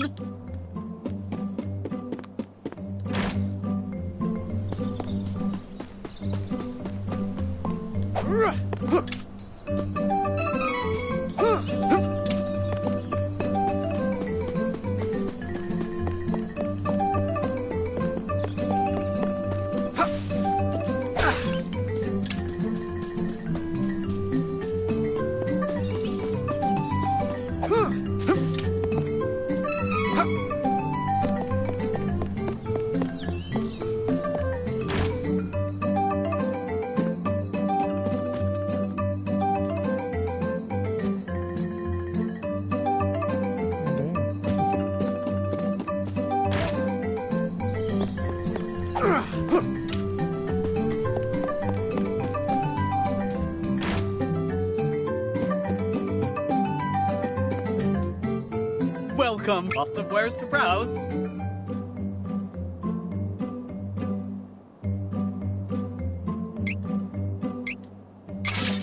[SPEAKER 9] Welcome. Lots of wares to browse.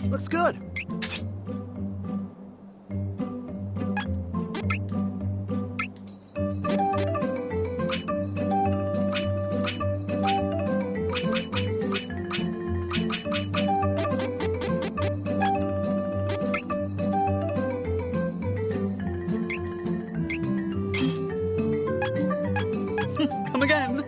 [SPEAKER 14] Looks good.
[SPEAKER 9] Come again.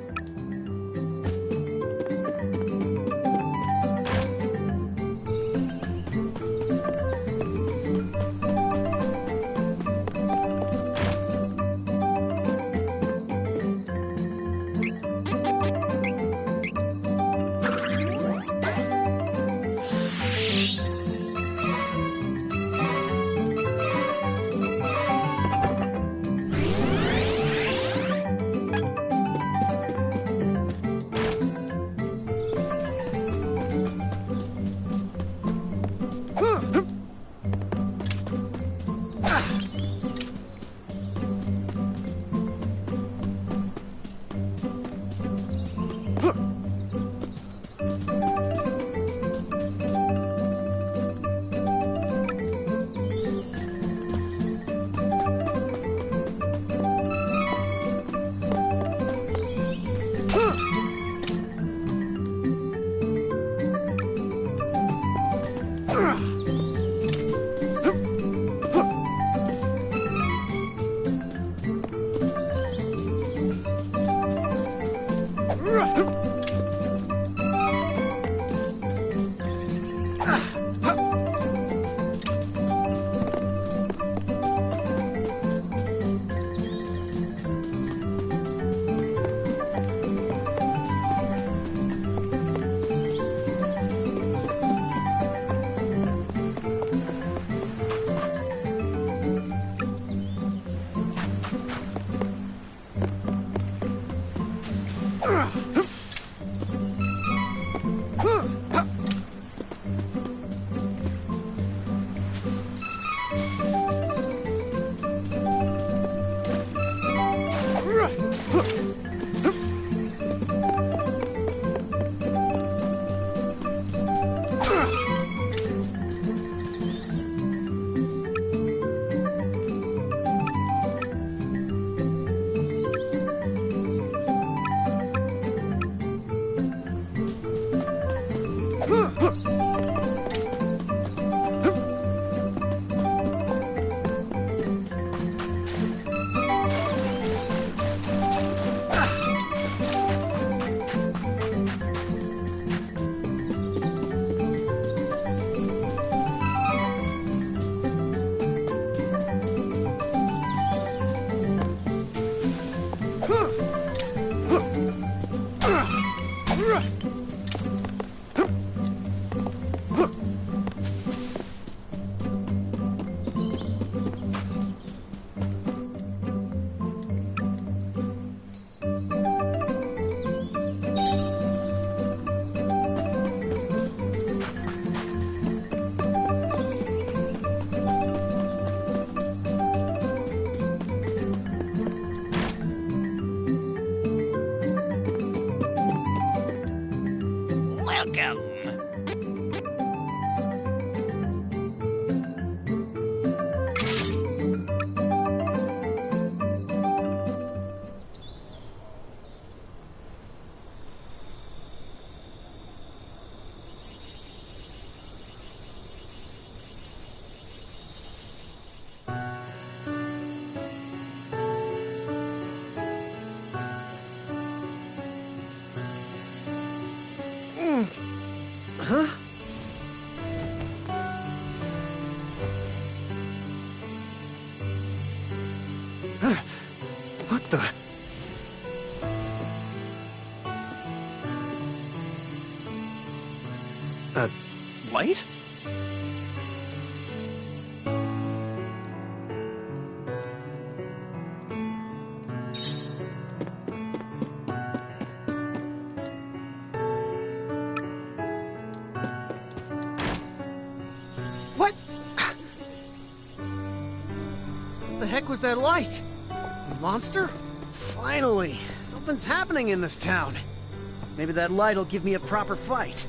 [SPEAKER 14] A light? What? What the heck was that light? A monster? Finally! Something's happening in this town. Maybe that light'll give me a proper fight.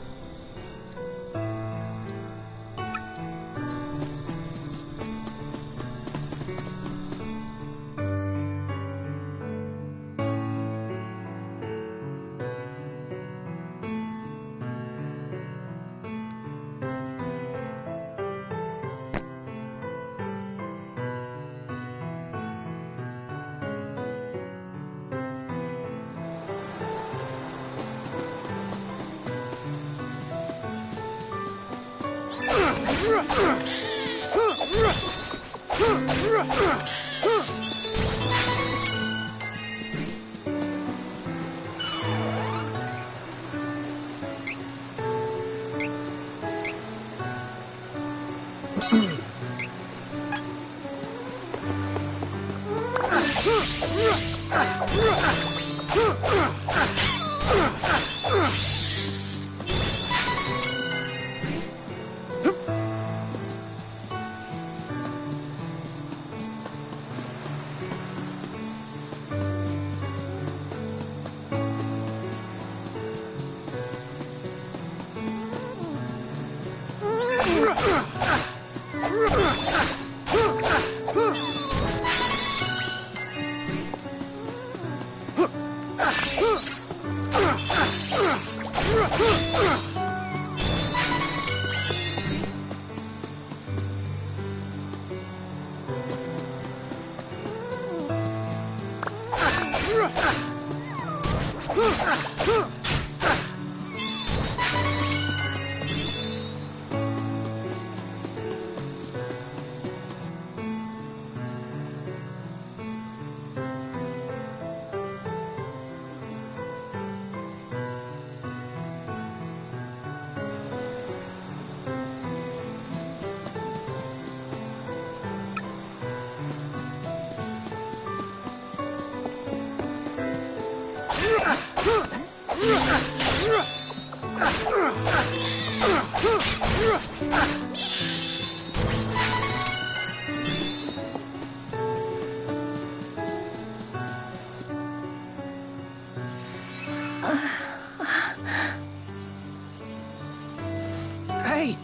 [SPEAKER 14] Hey!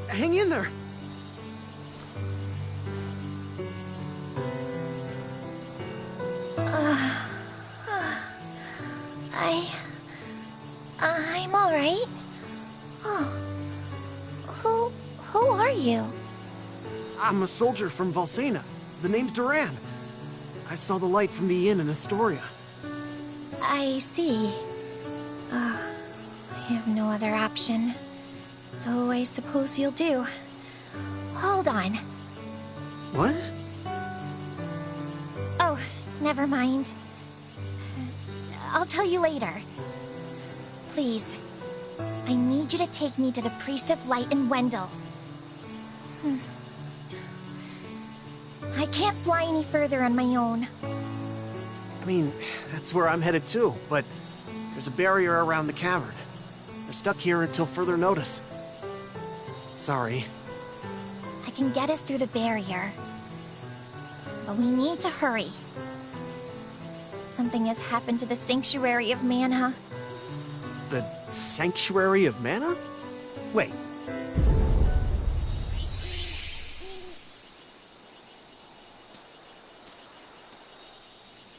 [SPEAKER 14] Hang in there!
[SPEAKER 3] I'm all right. Oh, who are you?
[SPEAKER 14] I'm a soldier from Valsena. The name's Duran. I saw the light from the inn in Astoria.
[SPEAKER 3] I see. I have no other option. So I suppose you'll do. Hold on.
[SPEAKER 14] What?
[SPEAKER 3] Oh, never mind. I'll tell you later. Please, I need you to take me to the Priest of Light in Wendell. I can't fly any further on my own.
[SPEAKER 14] I mean, that's where I'm headed too, but there's a barrier around the cavern. We're stuck here until further notice. Sorry.
[SPEAKER 3] I can get us through the barrier. But we need to hurry. Something has happened to the Sanctuary of Mana.
[SPEAKER 14] The Sanctuary of Mana? Wait.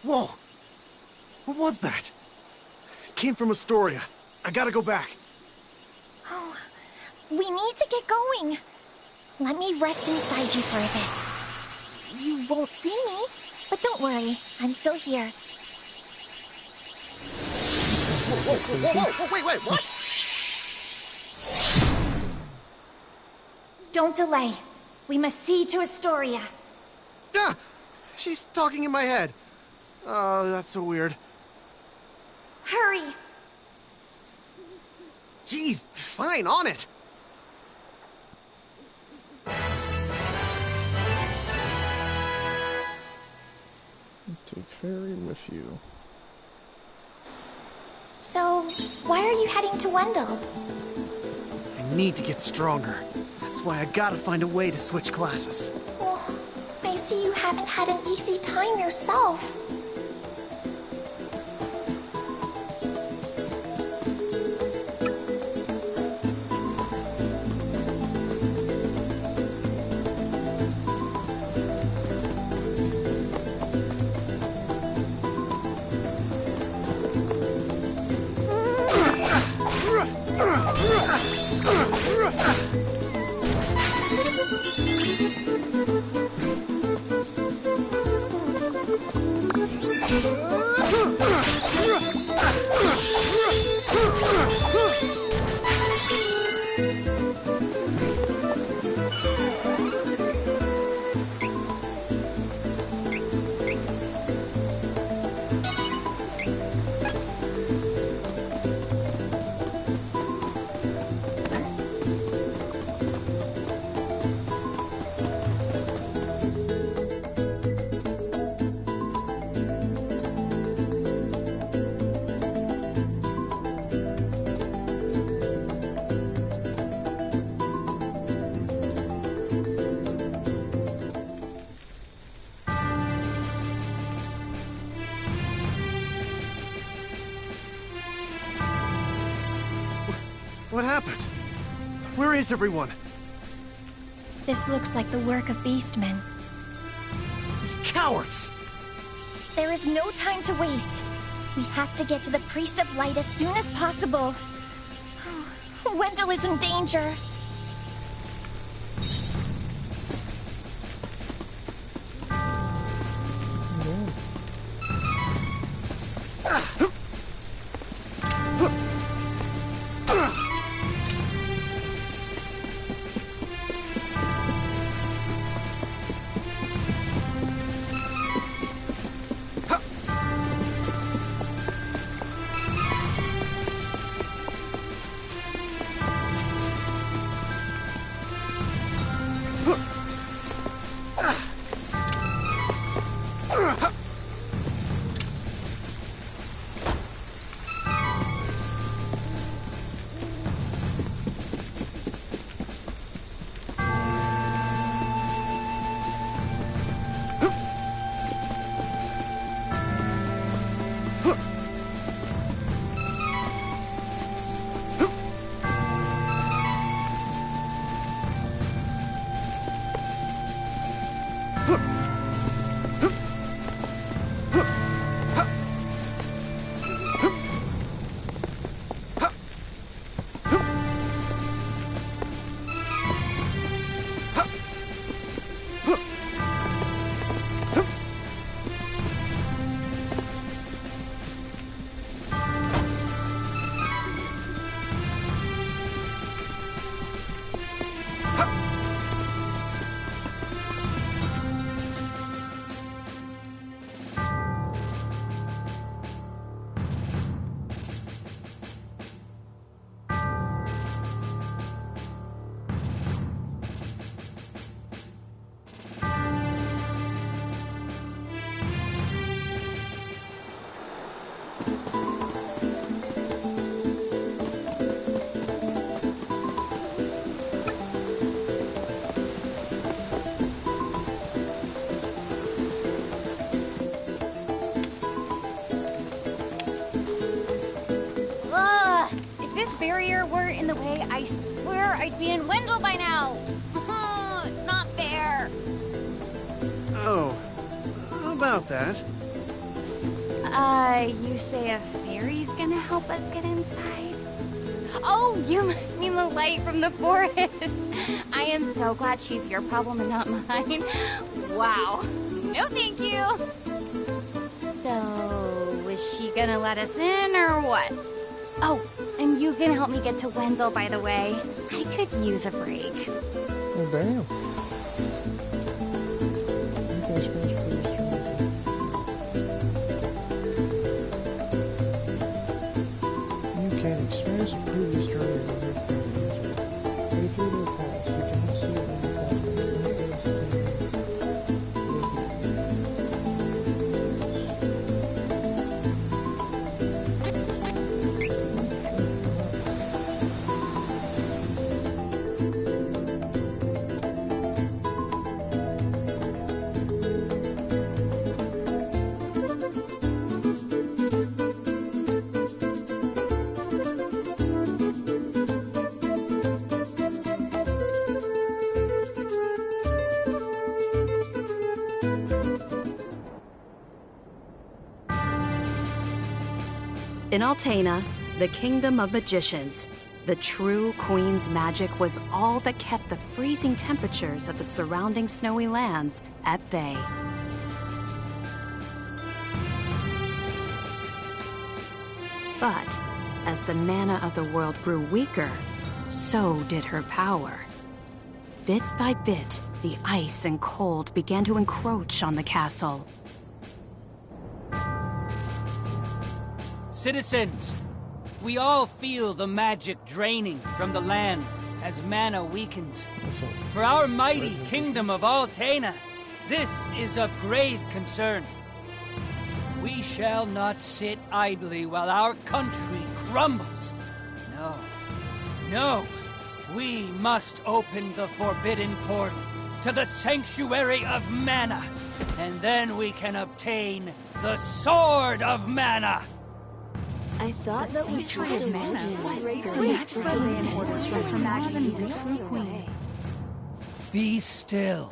[SPEAKER 14] Whoa! What was that? It came from Astoria. I gotta go back.
[SPEAKER 3] Oh, we need to get going. Let me rest inside you for a bit. You won't see me, but don't worry, I'm still here.
[SPEAKER 14] Whoa, wait, what?
[SPEAKER 3] Don't delay. We must see to Astoria.
[SPEAKER 14] Ah! She's talking in my head. Oh, that's so weird.
[SPEAKER 3] Hurry!
[SPEAKER 14] Jeez, fine, on it.
[SPEAKER 1] Take ferry with you.
[SPEAKER 3] So, why are you heading to Wendell?
[SPEAKER 14] I need to get stronger. That's why I gotta find a way to switch classes.
[SPEAKER 3] Well, I see you haven't had an easy time yourself.
[SPEAKER 14] What happened? Where is everyone?
[SPEAKER 3] This looks like the work of Beastmen.
[SPEAKER 14] Those cowards!
[SPEAKER 3] There is no time to waste. We have to get to the Priest of Light as soon as possible. Wendell is in danger.
[SPEAKER 11] barrier weren't in the way, I swear I'd be in Wendell by now. It's not fair.
[SPEAKER 14] Oh, how about that?
[SPEAKER 11] You say a fairy's gonna help us get inside? Oh, you must mean the light from the forest. I am so glad she's your problem and not mine. Wow. No thank you. So, is she gonna let us in or what? Oh, and you can help me get to Wendell, by the way. I could use a break.
[SPEAKER 1] Oh, damn. You can experience a previous journey.
[SPEAKER 8] In Altena, the kingdom of magicians, the true queen's magic was all that kept the freezing temperatures of the surrounding snowy lands at bay. But as the mana of the world grew weaker, so did her power. Bit by bit, the ice and cold began to encroach on the castle.
[SPEAKER 12] Citizens, we all feel the magic draining from the land as mana weakens. For our mighty kingdom of Altena, this is of grave concern. We shall not sit idly while our country crumbles. No, no, we must open the forbidden portal to the Sanctuary of Mana, and then we can obtain the Sword of Mana.
[SPEAKER 7] I thought that we tried to
[SPEAKER 12] Be still.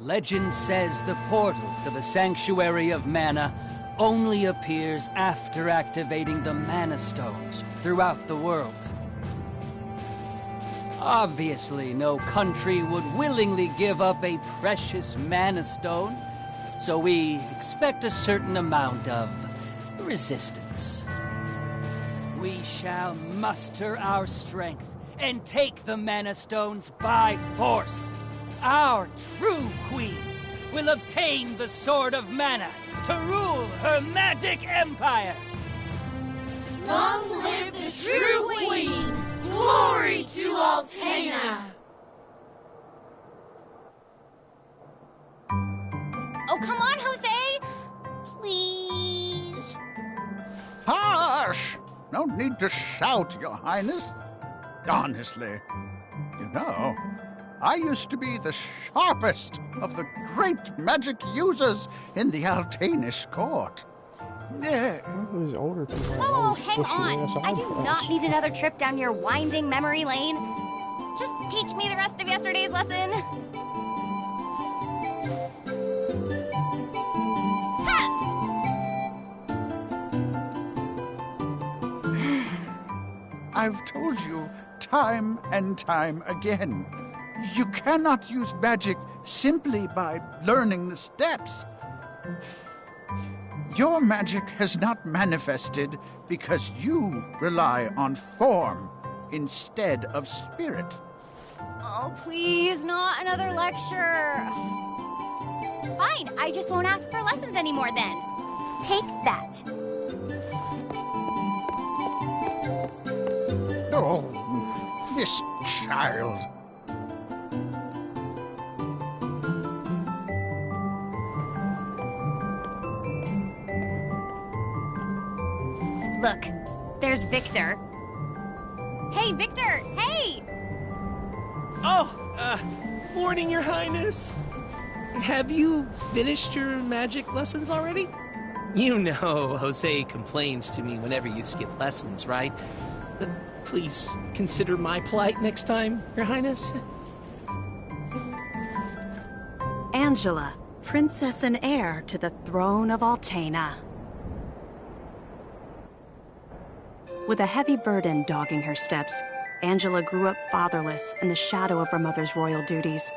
[SPEAKER 12] Legend says the portal to the Sanctuary of Mana only appears after activating the Mana Stones throughout the world. Obviously, no country would willingly give up a precious Mana Stone, so we expect a certain amount of resistance. We shall muster our strength and take the Mana Stones by force. Our true queen will obtain the Sword of Mana to rule her magic empire.
[SPEAKER 7] Long live the true queen! Glory to Altena!
[SPEAKER 11] Oh, come on, Jose! Please.
[SPEAKER 22] Hush! No need to shout, Your Highness. Honestly, you know, I used to be the sharpest of the great magic users in the Altanish court.
[SPEAKER 1] These older people
[SPEAKER 11] Oh, hang on. I do not need another trip down your winding memory lane. Just teach me the rest of yesterday's lesson.
[SPEAKER 22] I've told you time and time again. You cannot use magic simply by learning the steps. Your magic has not manifested because you rely on form instead of spirit.
[SPEAKER 11] Oh, please, not another lecture. Fine, I just won't ask for lessons anymore then. Take that.
[SPEAKER 22] Oh, this child.
[SPEAKER 11] Look, there's Victor. Hey, Victor! Hey!
[SPEAKER 23] Oh, morning, Your Highness. Have you finished your magic lessons already? You know Jose complains to me whenever you skip lessons, right? Please consider my plight next time, Your Highness.
[SPEAKER 8] Angela, princess and heir to the throne of Altena. With a heavy burden dogging her steps, Angela grew up fatherless in the shadow of her mother's royal duties.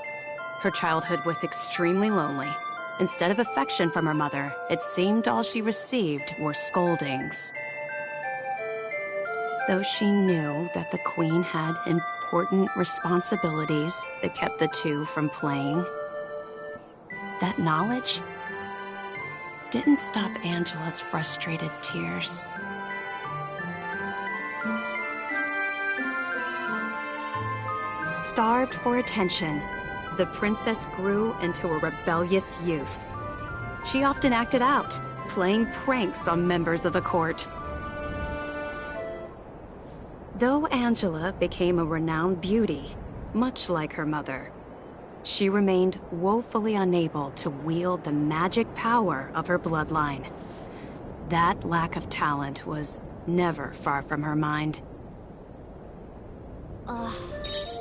[SPEAKER 8] Her childhood was extremely lonely. Instead of affection from her mother, it seemed all she received were scoldings. Though she knew that the queen had important responsibilities that kept the two from playing, that knowledge didn't stop Angela's frustrated tears. Starved for attention, the princess grew into a rebellious youth. She often acted out, playing pranks on members of the court. Though Angela became a renowned beauty, much like her mother, she remained woefully unable to wield the magic power of her bloodline. That lack of talent was never far from her mind.
[SPEAKER 11] Ugh,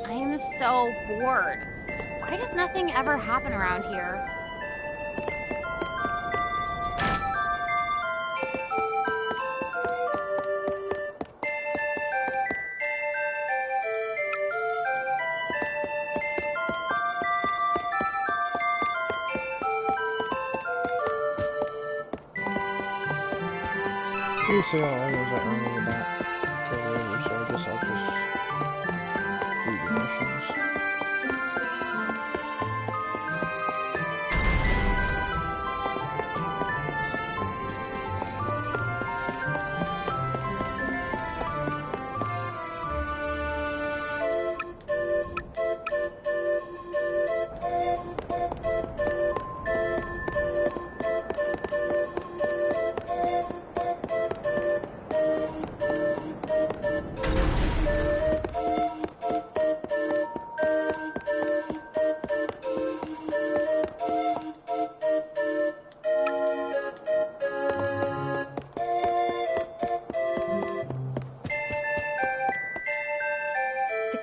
[SPEAKER 11] I am so bored. Why does nothing ever happen around here?
[SPEAKER 1] You see all others that earn about career, so I guess I'll just do the missions.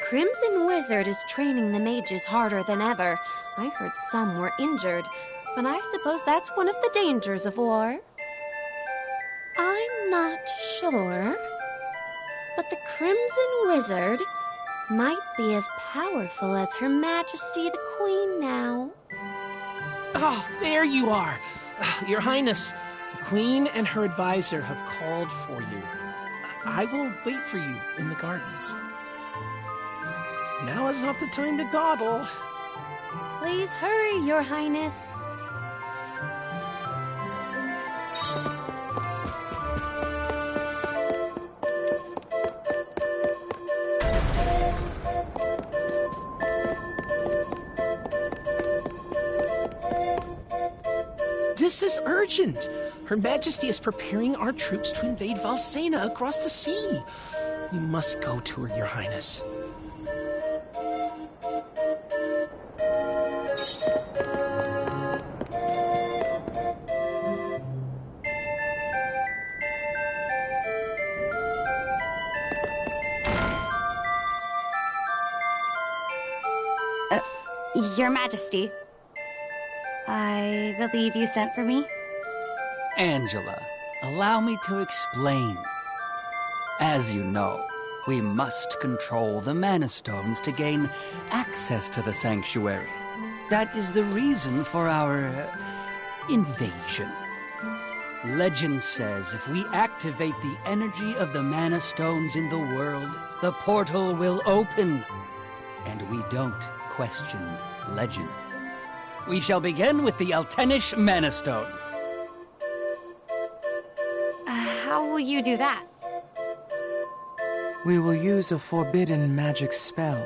[SPEAKER 5] Crimson Wizard is training the mages harder than ever. I heard some were injured, but I suppose that's one of the dangers of war. I'm not sure, but the Crimson Wizard might be as powerful as Her Majesty the Queen now.
[SPEAKER 23] Oh, there you are. Your Highness, the Queen and her advisor have called for you. I will wait for you in the gardens. Now is not the time to dawdle.
[SPEAKER 5] Please hurry, Your Highness.
[SPEAKER 23] This is urgent. Her Majesty is preparing our troops to invade Valsena across the sea. You must go to her, Your Highness.
[SPEAKER 11] Your Majesty, I believe you sent for me?
[SPEAKER 12] Angela, allow me to explain. As you know, we must control the Mana Stones to gain access to the Sanctuary. That is the reason for our invasion. Legend says if we activate the energy of the Mana Stones in the world, the portal will open. And we don't question legend. We shall begin with the Altenish Mana Stone.
[SPEAKER 11] How will you do that?
[SPEAKER 6] We will use a forbidden magic spell,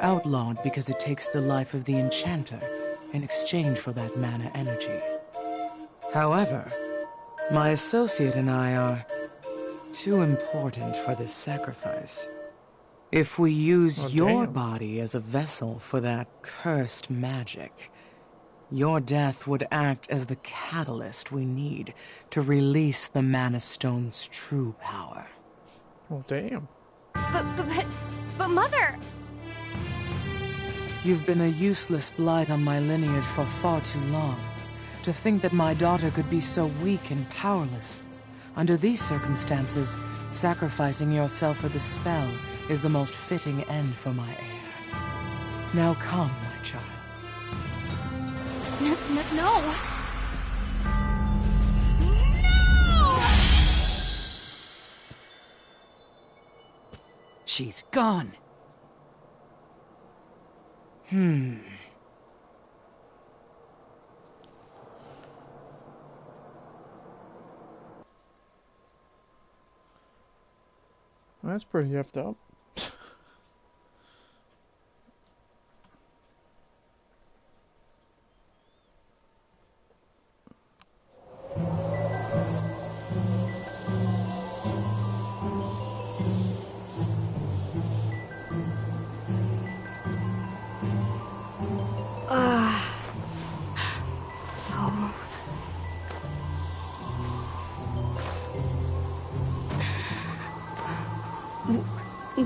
[SPEAKER 6] outlawed because it takes the life of the enchanter in exchange for that mana energy. However, my associate and I are too important for this sacrifice. If we use your body as a vessel for that cursed magic, your death would act as the catalyst we need to release the Mana Stone's true power.
[SPEAKER 1] Oh, damn.
[SPEAKER 11] But Mother!
[SPEAKER 6] You've been a useless blight on my lineage for far too long. To think that my daughter could be so weak and powerless. Under these circumstances, sacrificing yourself for the spell is the most fitting end for my heir. Now come, my child.
[SPEAKER 11] No! No!
[SPEAKER 12] She's gone.
[SPEAKER 1] That's pretty effed up.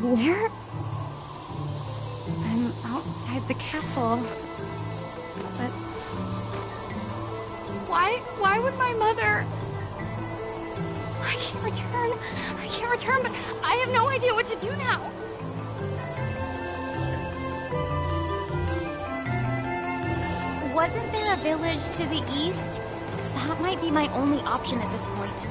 [SPEAKER 11] Where? I'm outside the castle. But why would my mother? I can't return, but I have no idea what to do now. Wasn't there a village to the east? That might be my only option at this point.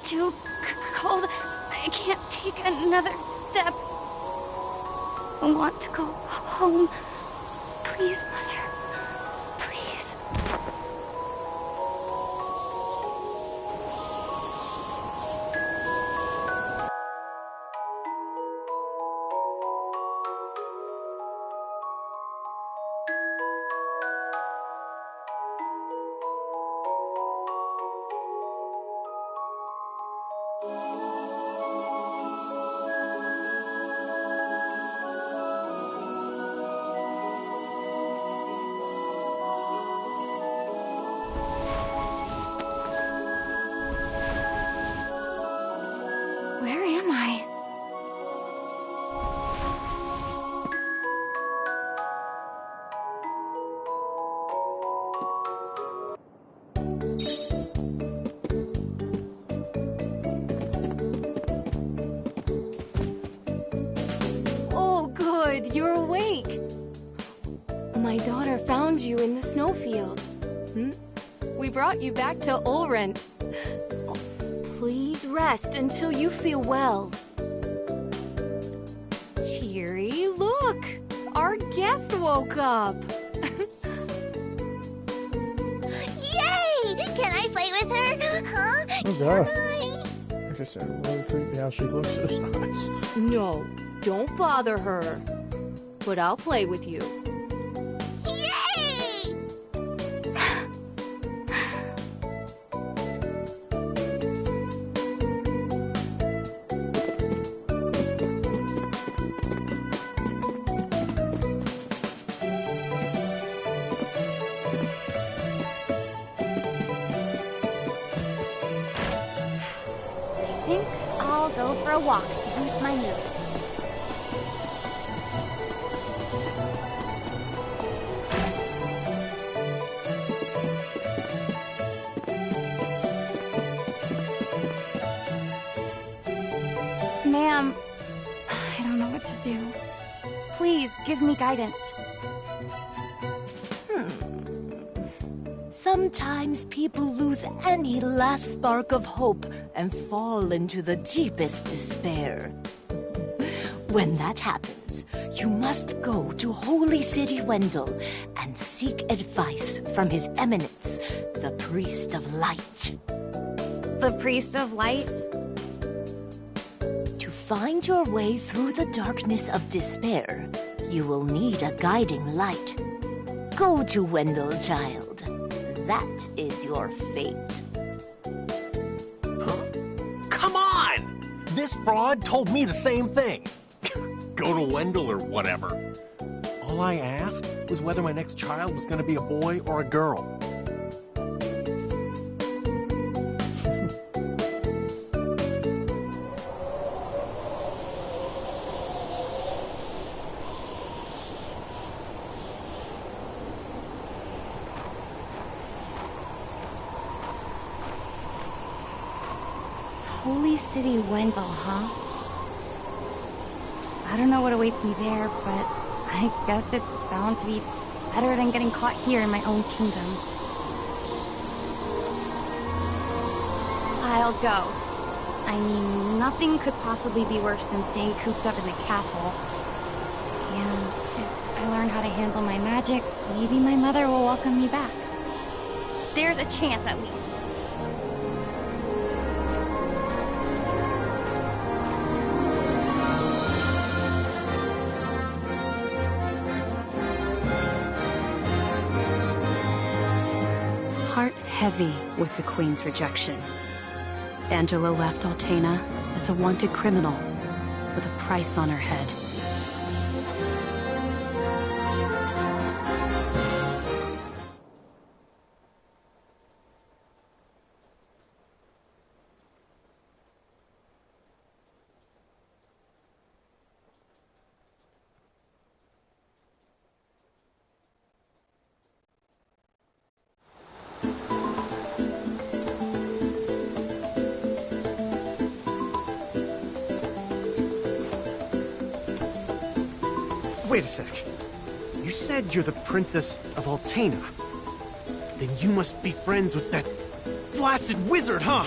[SPEAKER 11] too cold. I can't take another step. I want to go home. Please, Mother. Please. Where am I?
[SPEAKER 20] Oh, good, you're awake. My daughter found you in the snowfields. We brought you back to Ulrent. Please rest until you feel well. Cheery, look! Our guest woke up.
[SPEAKER 3] Yay! Can I play with her? Huh?
[SPEAKER 1] Oh god. I guess it's really creepy how she looks so nice.
[SPEAKER 20] No, don't bother her. But I'll play with you.
[SPEAKER 3] Yay!
[SPEAKER 11] I think I'll go for a walk to boost my mood. Ma'am, I don't know what to do. Please, give me guidance.
[SPEAKER 2] Sometimes people lose any last spark of hope and fall into the deepest despair. When that happens, you must go to Holy City Wendell and seek advice from His Eminence, the Priest of Light.
[SPEAKER 11] The Priest of Light?
[SPEAKER 2] To find your way through the darkness of despair, you will need a guiding light. Go to Wendell, child. That is your fate.
[SPEAKER 18] Come on! This fraud told me the same thing. Go to Wendell or whatever. All I asked was whether my next child was going to be a boy or a girl.
[SPEAKER 11] Holy City Wendell, huh? I don't know what awaits me there, but I guess it's bound to be better than getting caught here in my own kingdom. I'll go. I mean, nothing could possibly be worse than staying cooped up in the castle. And if I learn how to handle my magic, maybe my mother will welcome me back. There's a chance, at least.
[SPEAKER 8] Heart heavy with the Queen's rejection, Angela left Altena as a wanted criminal with a price on her head.
[SPEAKER 14] Wait a sec. You said you're the Princess of Altena. Then you must be friends with that blasted wizard, huh?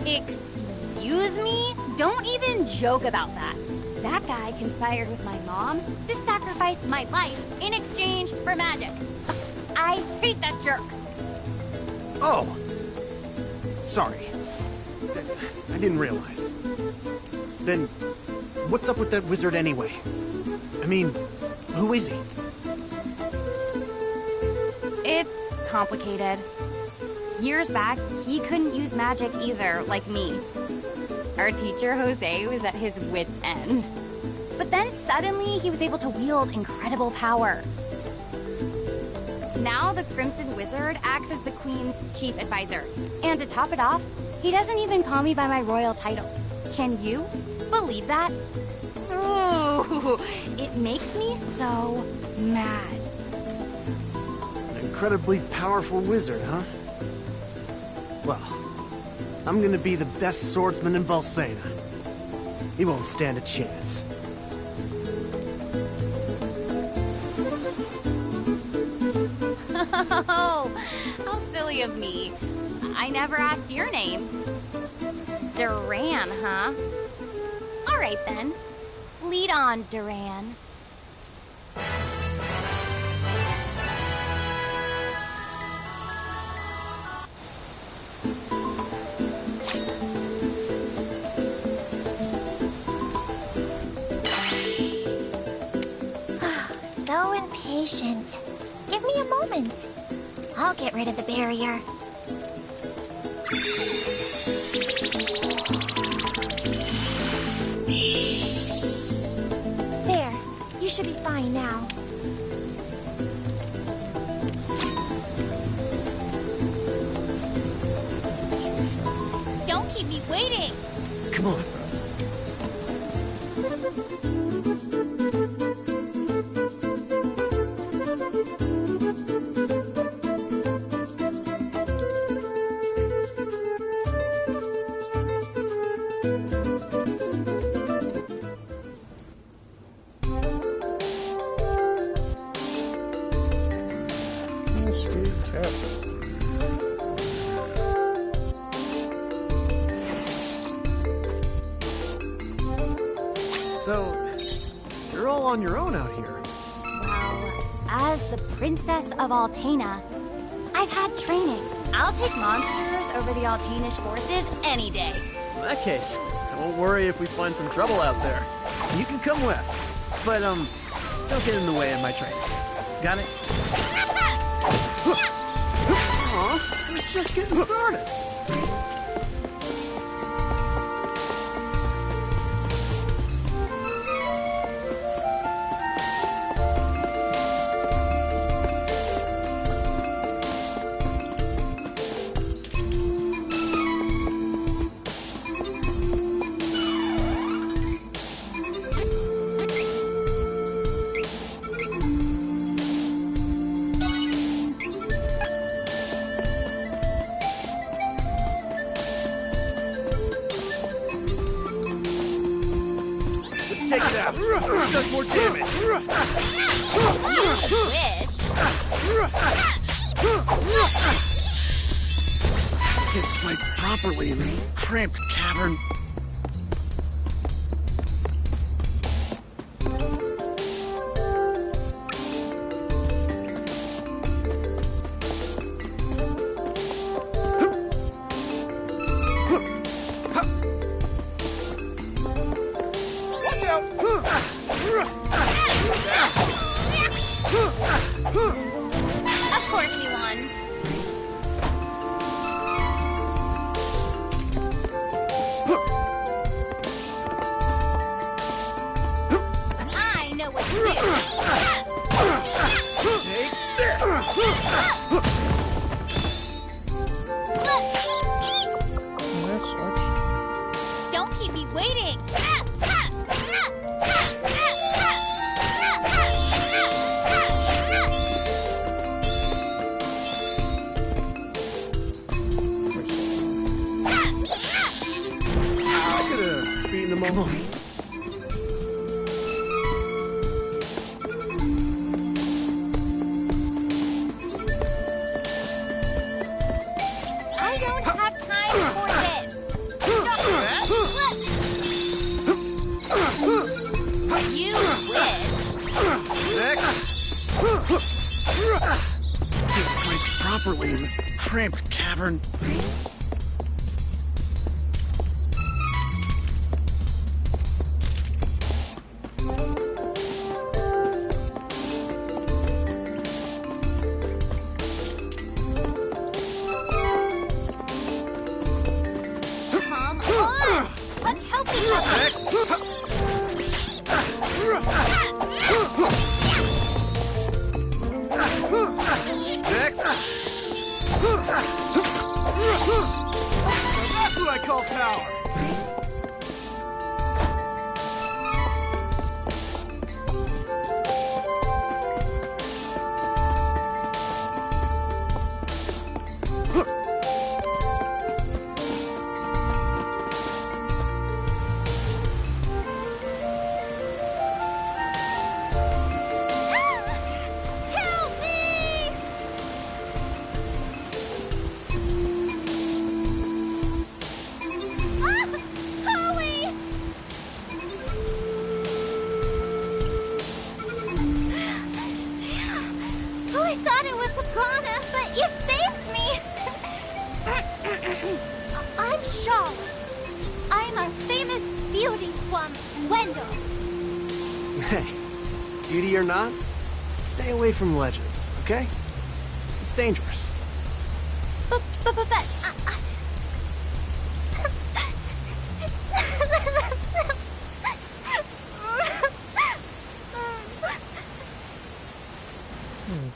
[SPEAKER 11] Excuse me? Don't even joke about that. That guy conspired with my mom to sacrifice my life in exchange for magic. I hate that jerk.
[SPEAKER 14] Oh! Sorry. I didn't realize. Then, what's up with that wizard anyway? I mean, who is he?
[SPEAKER 11] It's complicated. Years back, he couldn't use magic either, like me. Our teacher, Jose, was at his wit's end. But then suddenly, he was able to wield incredible power. Now the Crimson Wizard acts as the Queen's chief advisor. And to top it off, he doesn't even call me by my royal title. Can you believe that? Ooh, it makes me so mad.
[SPEAKER 14] An incredibly powerful wizard, huh? Well, I'm gonna be the best swordsman in Valsena. He won't stand a chance.
[SPEAKER 11] Oh, how silly of me. I never asked your name. Duran, huh? All right, then. Lead on, Duran.
[SPEAKER 3] So impatient. Give me a moment. I'll get rid of the barrier. There. You should be fine now.
[SPEAKER 11] Don't keep me waiting.
[SPEAKER 14] Come on. So, you're all on your own out here.
[SPEAKER 11] Well, as the Princess of Altena, I've had training. I'll take monsters over the Altanish forces any day.
[SPEAKER 14] In that case, I won't worry if we find some trouble out there. You can come with. But, don't get in the way of my training. Got it? Aw, it's just getting started.
[SPEAKER 16] Take it out. It does more damage.
[SPEAKER 14] Can't play properly in this cramped cavern.
[SPEAKER 11] Of course you won. I know what to do.
[SPEAKER 16] Take this!
[SPEAKER 11] Don't keep me waiting.
[SPEAKER 14] I could have beaten them all.
[SPEAKER 11] I don't have time for this. You wish.
[SPEAKER 14] Next. Can't play properly in this cramped cavern.
[SPEAKER 11] Come on. Let's help each other.
[SPEAKER 14] Next. That's what I call power.
[SPEAKER 11] Help me! Ah!
[SPEAKER 3] beauty from Wendell.
[SPEAKER 14] Hey, beauty or not, stay away from ledges, okay? It's dangerous.
[SPEAKER 3] But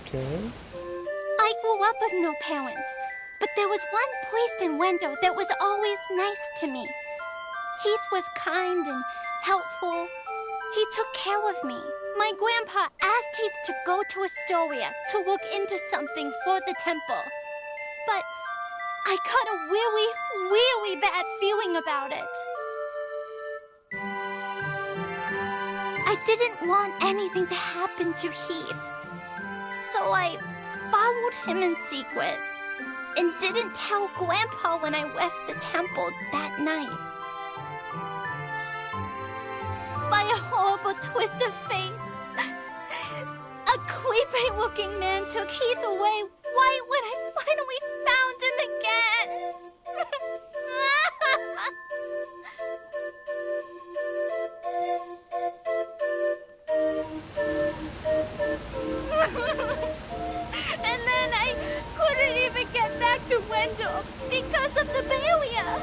[SPEAKER 1] Okay.
[SPEAKER 3] I grew up with no parents, but there was one priest in Wendell that was always nice to me. Heath was kind and helpful. He took care of me. My grandpa asked Heath to go to Astoria to look into something for the temple. But I got a really, really bad feeling about it. I didn't want anything to happen to Heath. So I followed him in secret and didn't tell Grandpa when I left the temple that night. By a horrible twist of fate, a creepy-looking man took Heath away right when I finally found him again. And then I couldn't even get back to Wendell because of the barrier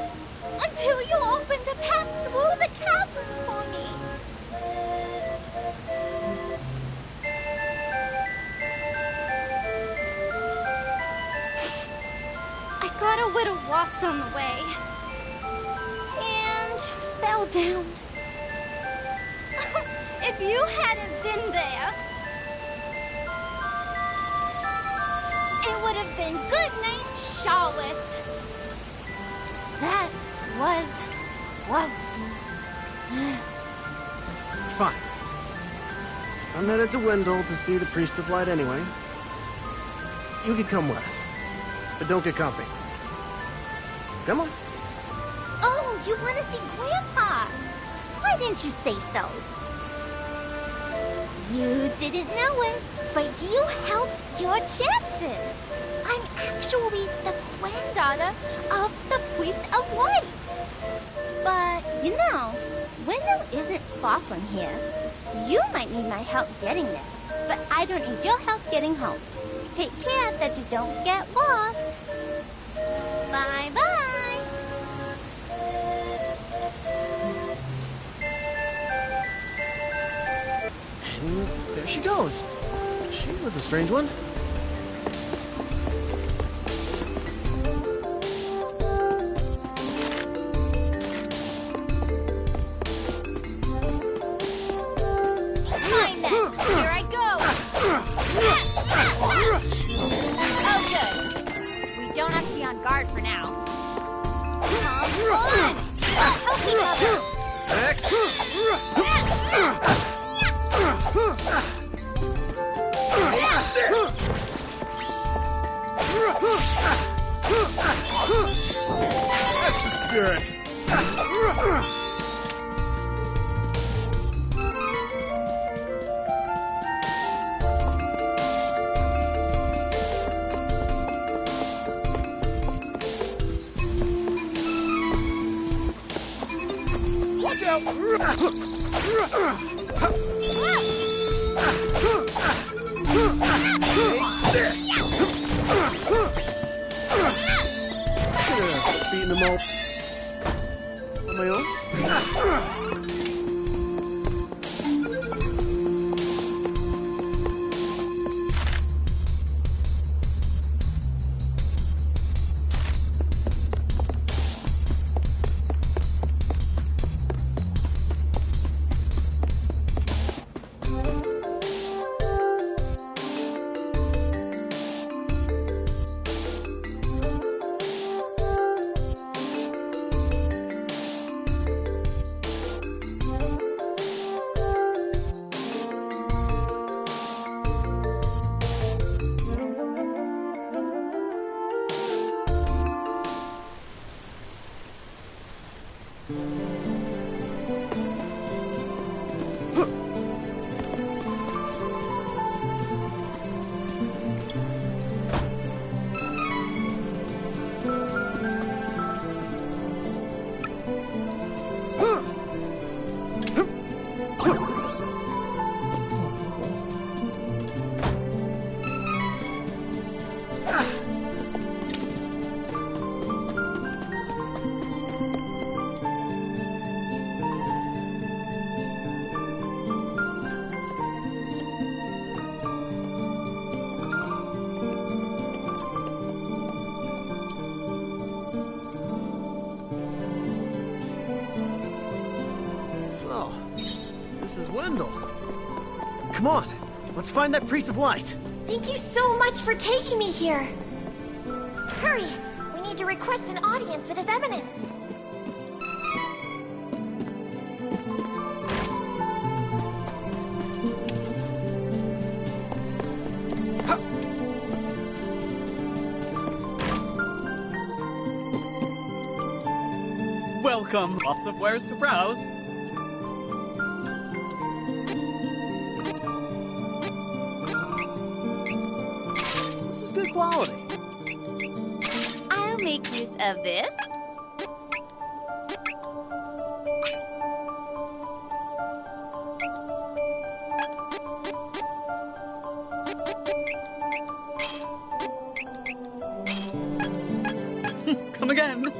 [SPEAKER 3] until you opened a path through the cavern for me. I got a little lost on the way and fell down. If you hadn't been there, it would have been good night, Charlotte. That was close.
[SPEAKER 14] Fine. I'm headed to Wendell to see the Priest of Light anyway. You can come with us, but don't get comfy. Come on.
[SPEAKER 3] Oh, you want to see Grandpa? Why didn't you say so? You didn't know it, but you helped your chances. I'm actually the granddaughter of the Priest of Light. But, you know, Wendell isn't far from here. You might need my help getting there, but I don't need your help getting home. Take care that you don't get lost. Bye-bye.
[SPEAKER 14] And there she goes. She was a strange one.
[SPEAKER 11] Fine then, here I go. Oh, good. We don't have to be on guard for now. Come on, help each other.
[SPEAKER 16] That's the spirit.
[SPEAKER 22] Watch out!
[SPEAKER 14] Beating them all on my own. This is Wendell. Come on, let's find that Priest of Light.
[SPEAKER 4] Thank you so much for taking me here. Hurry! We need to request an audience with His Eminence.
[SPEAKER 9] Welcome. Lots of wares to browse.
[SPEAKER 14] This is good quality.
[SPEAKER 11] I'll make use of this.
[SPEAKER 9] Come again.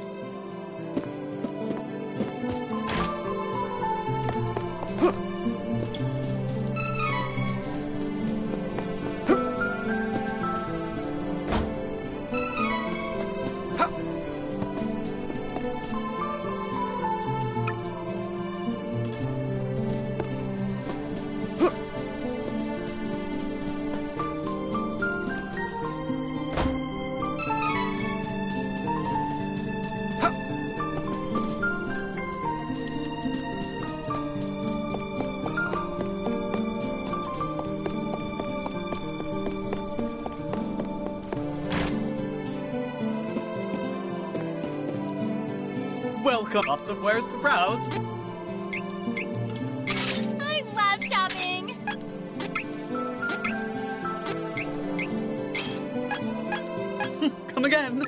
[SPEAKER 9] Welcome. Lots of wares to browse.
[SPEAKER 11] I love shopping.
[SPEAKER 9] Come again.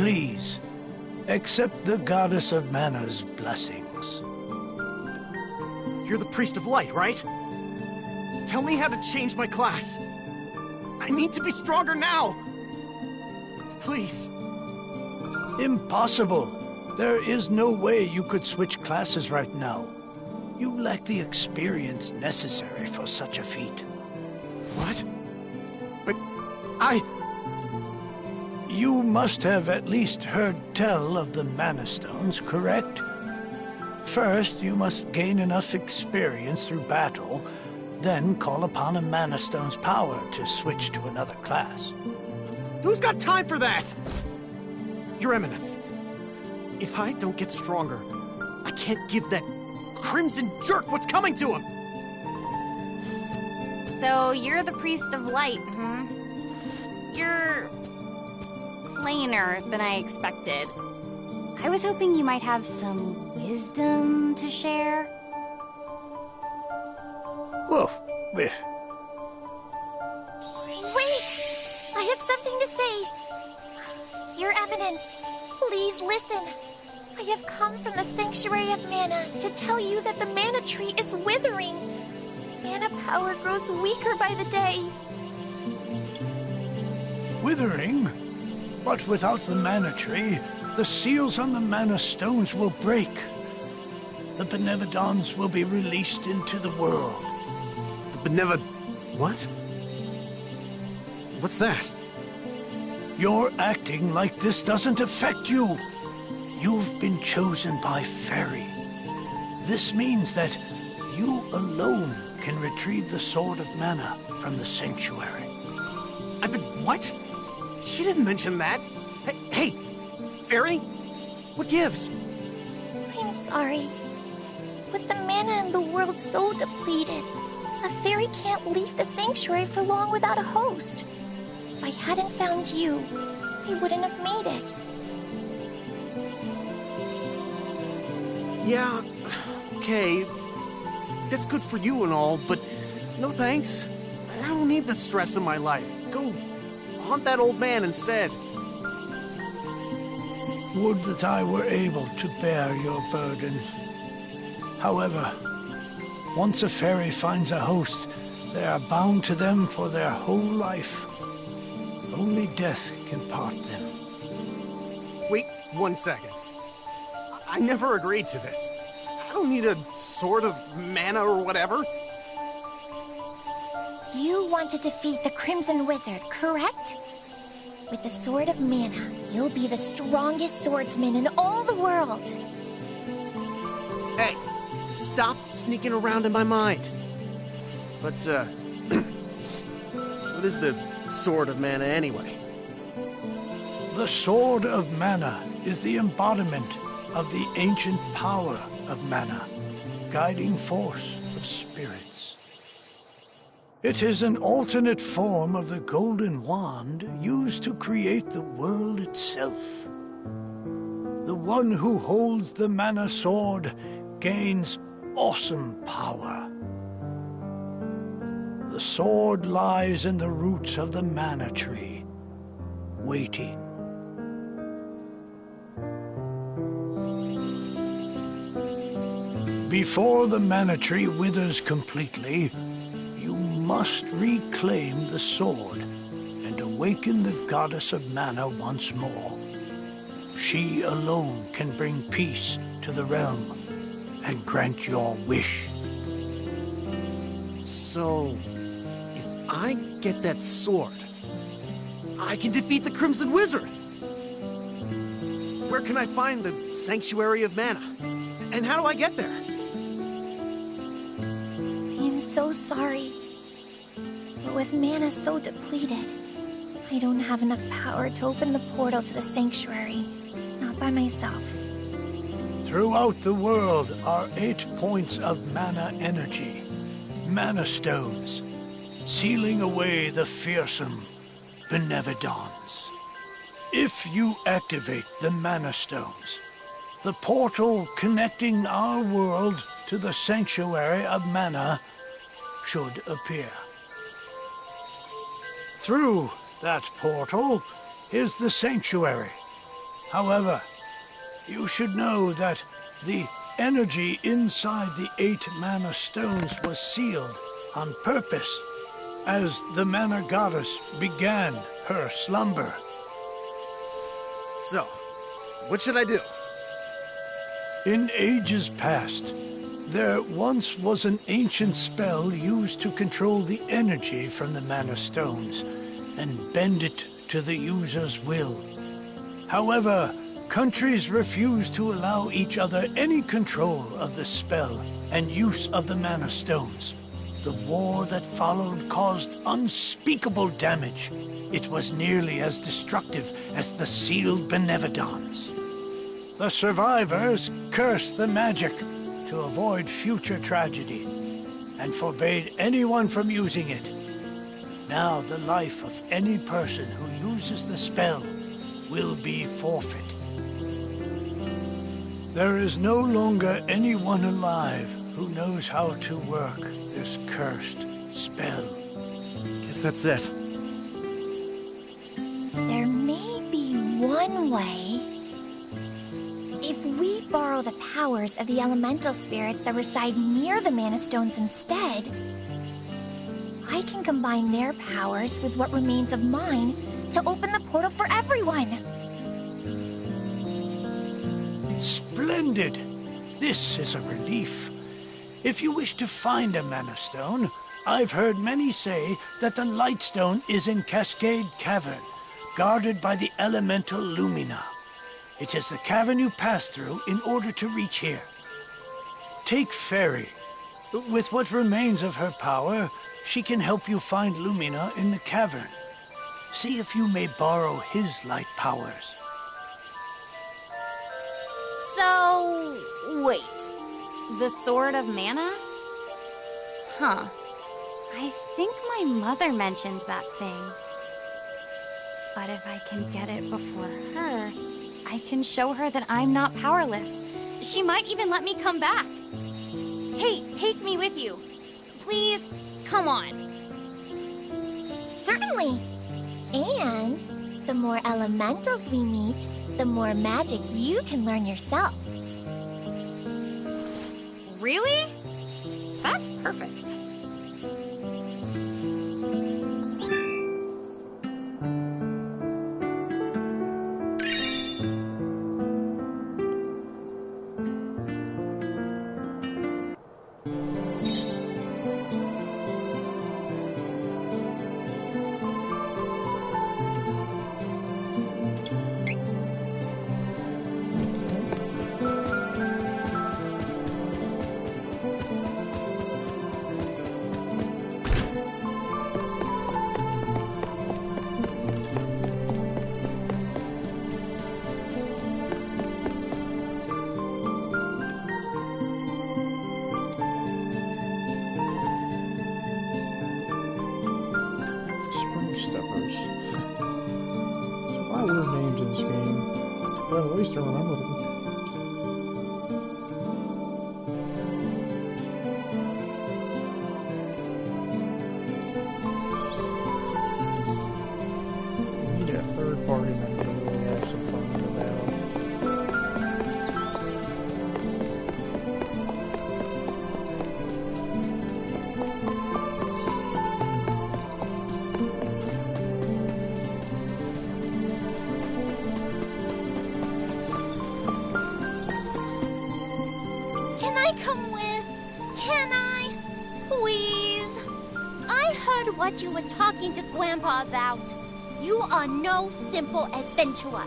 [SPEAKER 10] Please, accept the Goddess of Mana's blessings.
[SPEAKER 14] You're the Priest of Light, right? Tell me how to change my class. I need to be stronger now! Please.
[SPEAKER 10] Impossible. There is no way you could switch classes right now. You lack the experience necessary for such a feat.
[SPEAKER 14] What? But
[SPEAKER 10] You must have at least heard tell of the Mana Stones, correct? First, you must gain enough experience through battle, then call upon a Mana Stone's power to switch to another class.
[SPEAKER 14] Who's got time for that? Your Eminence, if I don't get stronger, I can't give that Crimson Jerk what's coming to him!
[SPEAKER 11] So you're the Priest of Light, huh? You're plainer than I expected. I was hoping you might have some wisdom to share.
[SPEAKER 10] Whoa.
[SPEAKER 4] Wait! I have something to say. Your Eminence, please listen. I have come from the Sanctuary of Mana to tell you that the Mana Tree is withering. Mana power grows weaker by the day.
[SPEAKER 10] Withering? But without the Mana Tree, the seals on the Mana Stones will break. The Benevodons will be released into the world.
[SPEAKER 14] The what? What's that?
[SPEAKER 10] You're acting like this doesn't affect you. You've been chosen by Fairy. This means that you alone can retrieve the Sword of Mana from the Sanctuary.
[SPEAKER 14] I've been what? She didn't mention that. Hey, Fairy? What gives?
[SPEAKER 4] I'm sorry. With the mana in the world so depleted, a fairy can't leave the sanctuary for long without a host. If I hadn't found you, I wouldn't have made it.
[SPEAKER 14] Yeah, okay. That's good for you and all, but no thanks. I don't need the stress in my life. Go hunt that old man instead.
[SPEAKER 10] Would that I were able to bear your burden. However, once a fairy finds a host, they are bound to them for their whole life. Only death can part them.
[SPEAKER 14] Wait 1 second. I never agreed to this. I don't need a sword of mana or whatever.
[SPEAKER 4] You want to defeat the Crimson Wizard, correct? With the Sword of Mana, you'll be the strongest swordsman in all the world.
[SPEAKER 14] Hey, stop sneaking around in my mind. But, what is the Sword of Mana anyway?
[SPEAKER 10] The Sword of Mana is the embodiment of the ancient power of Mana, guiding force of spirits. It is an alternate form of the Golden Wand used to create the world itself. The one who holds the Mana Sword gains awesome power. The sword lies in the roots of the Mana Tree, waiting. Before the Mana Tree withers completely, you must reclaim the sword and awaken the Goddess of Mana once more. She alone can bring peace to the realm and grant your wish.
[SPEAKER 14] So, if I get that sword, I can defeat the Crimson Wizard! Where can I find the Sanctuary of Mana? And how do I get there?
[SPEAKER 4] I'm so sorry. But with mana so depleted, I don't have enough power to open the portal to the sanctuary. Not by myself.
[SPEAKER 10] Throughout the world are 8 points of mana energy, Mana Stones, sealing away the fearsome Benevodons. If you activate the Mana Stones, the portal connecting our world to the Sanctuary of Mana should appear. Through that portal is the Sanctuary, However, you should know that the energy inside the 8 mana stones was sealed on purpose as the mana goddess began her slumber.
[SPEAKER 14] So, what should I do?
[SPEAKER 10] In ages past, there once was an ancient spell used to control the energy from the mana stones and bend it to the user's will. However, countries refused to allow each other any control of the spell and use of the mana stones. The war that followed caused unspeakable damage. It was nearly as destructive as the sealed Benevodons. The survivors cursed the magic to avoid future tragedy and forbade anyone from using it. Now the life of any person who uses the spell will be forfeit. There is no longer anyone alive who knows how to work this cursed spell.
[SPEAKER 14] Guess that's it.
[SPEAKER 4] There may be one way. If we borrow the powers of the elemental spirits that reside near the Mana Stones instead, I can combine their powers with what remains of mine to open the portal for everyone.
[SPEAKER 10] Splendid! This is a relief. If you wish to find a Mana Stone, I've heard many say that the Lightstone is in Cascade Cavern, guarded by the elemental Lumina. It is the cavern you pass through in order to reach here. Take Fairy. With what remains of her power, she can help you find Lumina in the cavern. See if you may borrow his light powers.
[SPEAKER 11] So, wait. The Sword of Mana? Huh. I think my mother mentioned that thing. But if I can get it before her, I can show her that I'm not powerless. She might even let me come back. Hey, take me with you. Please, come on.
[SPEAKER 4] Certainly. And the more elementals we meet, the more magic you can learn yourself.
[SPEAKER 11] Really? That's perfect.
[SPEAKER 1] I remember them. We need a third party member to really have some fun with the battle.
[SPEAKER 3] Come with? Can I? Please? I heard what you were talking to Grandpa about. You are no simple adventurer.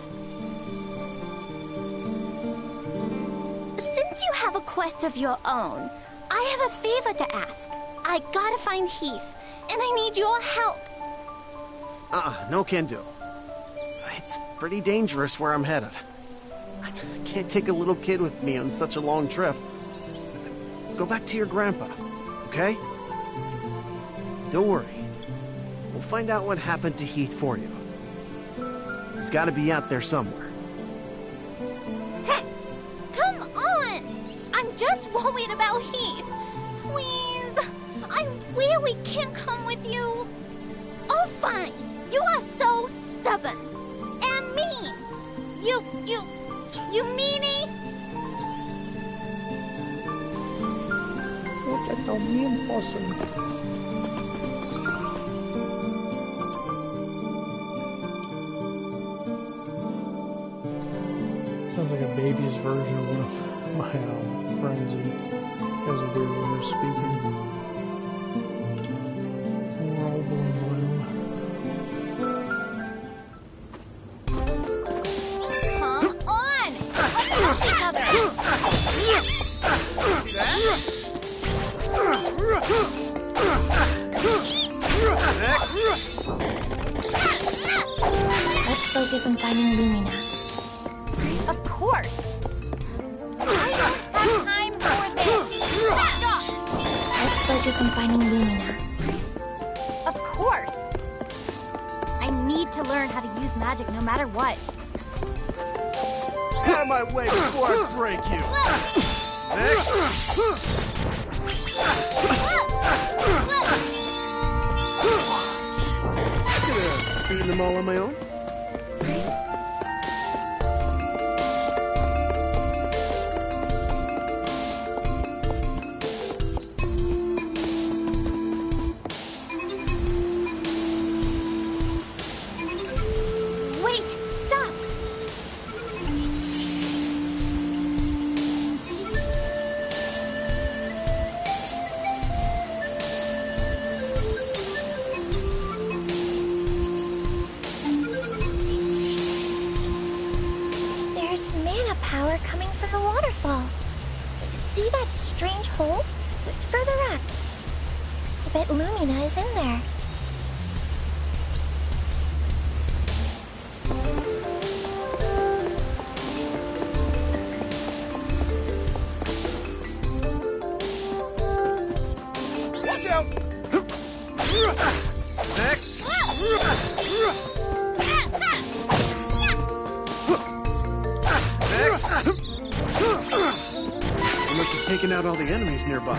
[SPEAKER 3] Since you have a quest of your own, I have a favor to ask. I gotta find Heath, and I need your help.
[SPEAKER 14] No can do. It's pretty dangerous where I'm headed. I can't take a little kid with me on such a long trip. Go back to your grandpa, okay? Don't worry. We'll find out what happened to Heath for you. He's got to be out there somewhere.
[SPEAKER 3] Hey, come on! I'm just worried about Heath. Please, I really can't come with you. Oh, fine. You are so stubborn and mean. You meanie!
[SPEAKER 1] Look at the mean person. Sounds like a baby's version of one of my friends who has a weird way of speaking. Roll bloom.
[SPEAKER 11] Come on! Let's help each other!
[SPEAKER 4] Let's focus on finding Lumina.
[SPEAKER 11] Of course! I don't have time for this! Stop!
[SPEAKER 4] Let's focus on finding Lumina.
[SPEAKER 11] Of course! I need to learn how to use magic no matter what.
[SPEAKER 16] Out of my way before I break you!
[SPEAKER 14] I could have beaten them all on my own.
[SPEAKER 4] Wait! Stop! There's mana power coming from the waterfall. See that strange hole? Further up. I bet Lumina is in there.
[SPEAKER 16] Watch out! Next!
[SPEAKER 14] I must have taken out all the enemies nearby.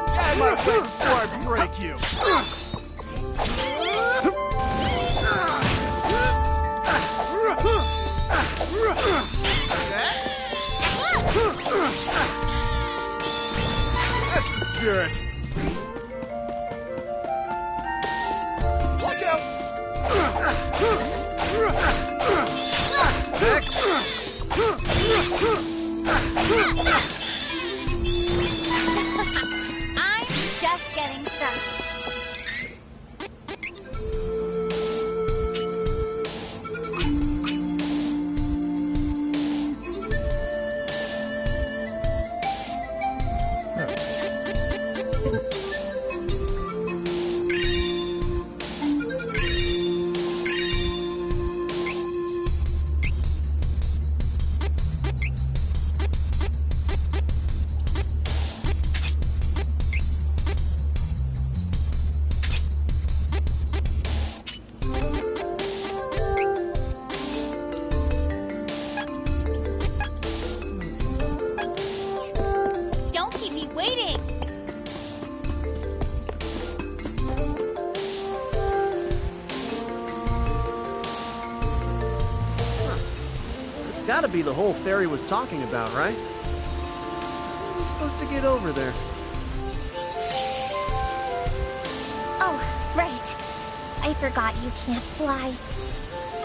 [SPEAKER 16] Out of my way before I break you! That's the spirit! Watch out!
[SPEAKER 11] I'm just getting started. Don't keep me waiting.
[SPEAKER 14] It's gotta be the hole Fairy was talking about, right? How am I supposed to get over there?
[SPEAKER 4] Oh, right. I forgot you can't fly.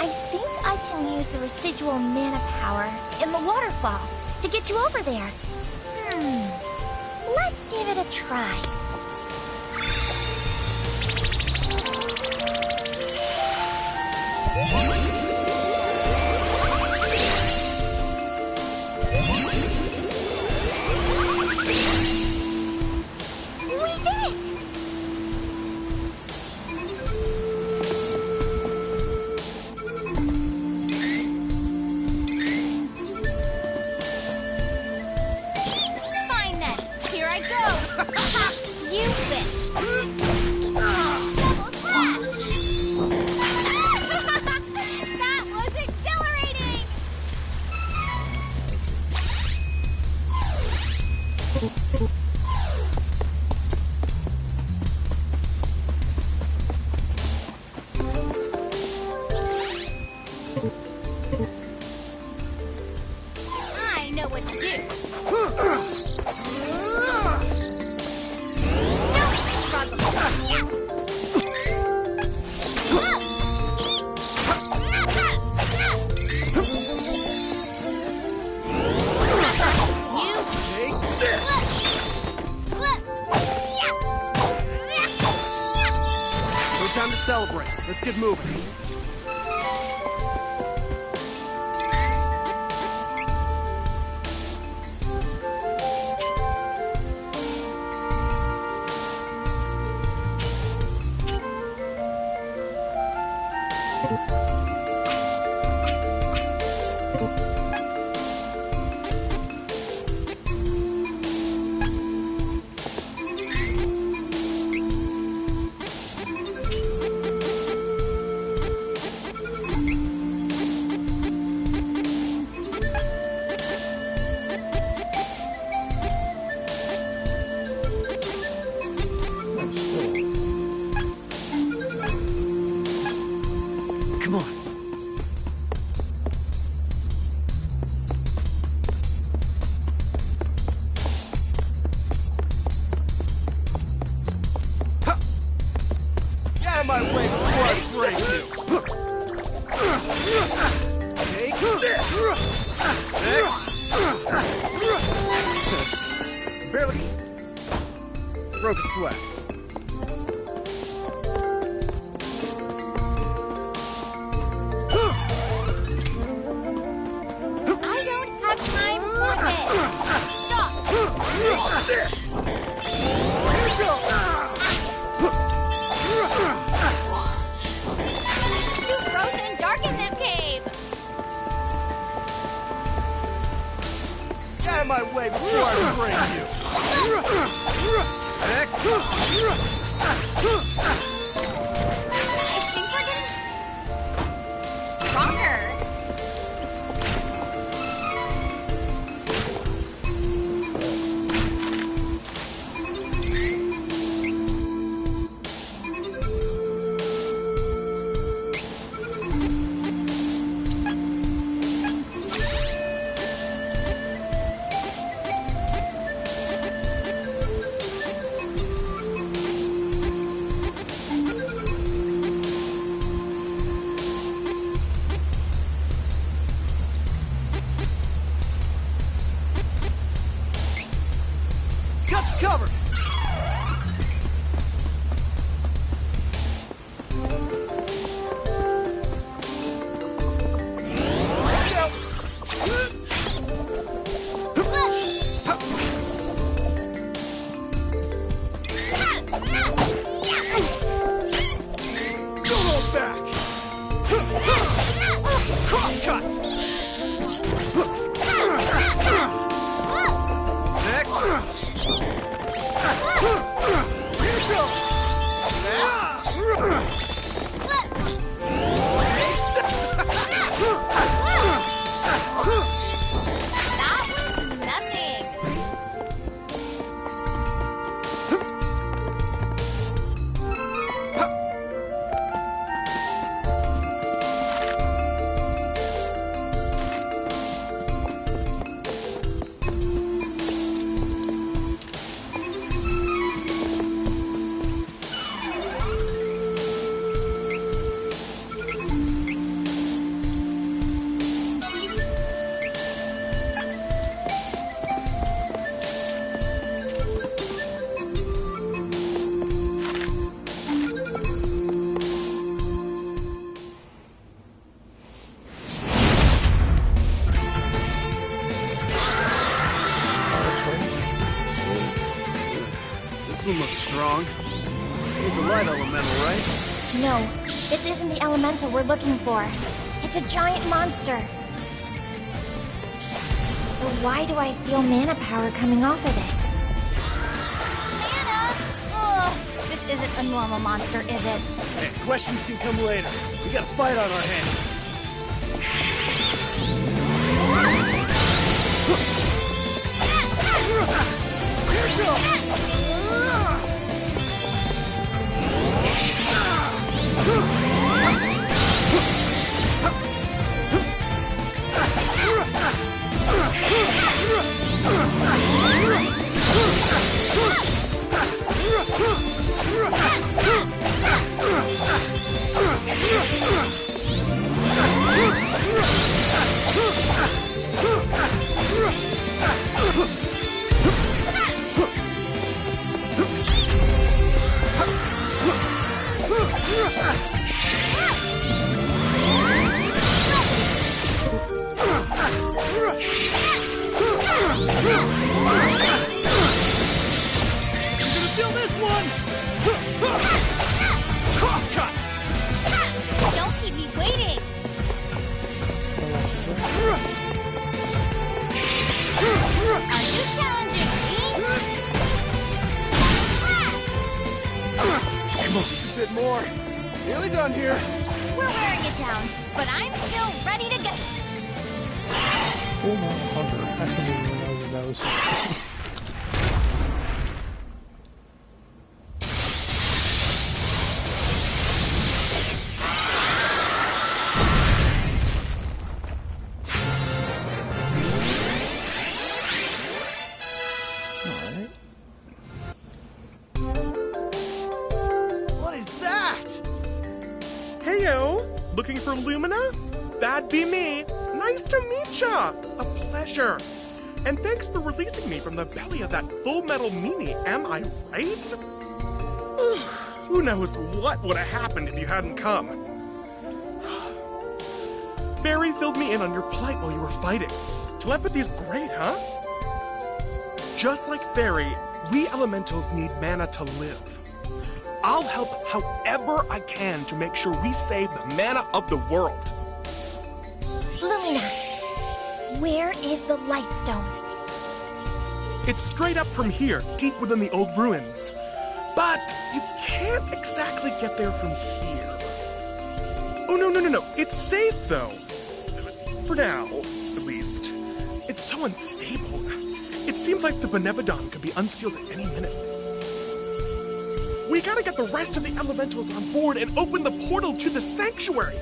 [SPEAKER 4] I think I can use the residual mana power in the waterfall to get you over there. Let's give it a try. We did it!
[SPEAKER 11] Fine then. Here I go.
[SPEAKER 16] celebrate. Let's get moving.
[SPEAKER 14] Come on.
[SPEAKER 16] Get out of my way before I break you! Take this! Next! Barely broke a sweat.
[SPEAKER 4] I don't have time for this. Stop.
[SPEAKER 16] This! Here we go!
[SPEAKER 4] Too frozen dark in this cave.
[SPEAKER 16] Get out of my way before I break you! Next!
[SPEAKER 4] I think we're getting stronger.
[SPEAKER 16] Got you covered! Don't hold back! Cross cut! Next! Here we go!
[SPEAKER 4] That was nothing.
[SPEAKER 16] This one looks strong. Need the light elemental, right?
[SPEAKER 4] No, this isn't the elemental we're looking for. It's a giant monster. So why do I feel mana power coming off of it? Mana? Ugh, this isn't a normal monster, is it?
[SPEAKER 16] Hey, questions can come later. We got a fight on our hands. Here we go! Feel this one! Cross cut!
[SPEAKER 11] Don't keep me waiting! Are you challenging me?
[SPEAKER 16] Come on, a bit more. Nearly done here.
[SPEAKER 11] We're wearing it down, but I'm still ready to go.
[SPEAKER 1] Full Metal Hunter. I couldn't even know that was.
[SPEAKER 16] What is that?
[SPEAKER 13] Heyo! Looking for Lumina? That'd be me. Nice to meet ya! A pleasure. And thanks for releasing me from the belly of that Full Metal meanie, am I right? Who knows what would have happened if you hadn't come. Barry filled me in on your plight while you were fighting. Telepathy's great, huh? Just like Barry, we elementals need mana to live. I'll help however I can to make sure we save the mana of the world.
[SPEAKER 4] Lumina, where is the Lightstone?
[SPEAKER 13] It's straight up from here, deep within the old ruins. But you can't exactly get there from here. Oh, no. It's safe, though. For now, at least. It's so unstable. It seems like the Benevodon could be unsealed at any minute. We gotta get the rest of the elementals on board and open the portal to the sanctuary.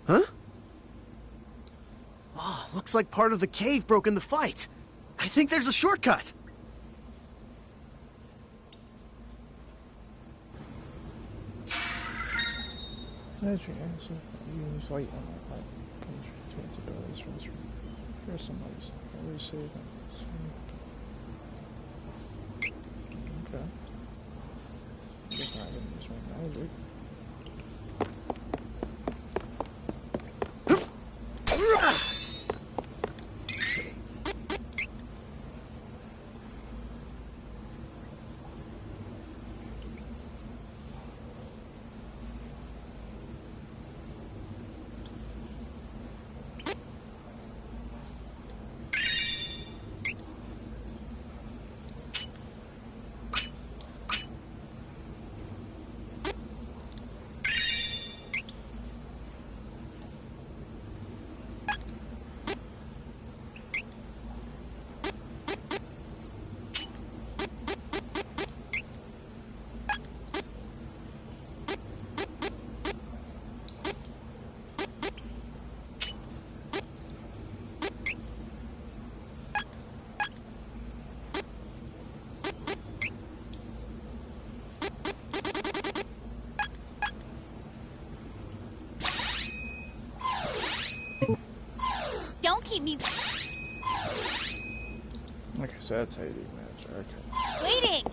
[SPEAKER 14] Huh? Oh, looks like part of the cave broke in the fight. I think there's a shortcut.
[SPEAKER 1] That's your answer. Use light on my pipe. Chance abilities from this room. Here's somebody's. Always save them. Okay. Guess I'm not gonna use my magic.
[SPEAKER 11] Don't keep me
[SPEAKER 1] Like I said, it's how you do magic. Okay.
[SPEAKER 11] waiting.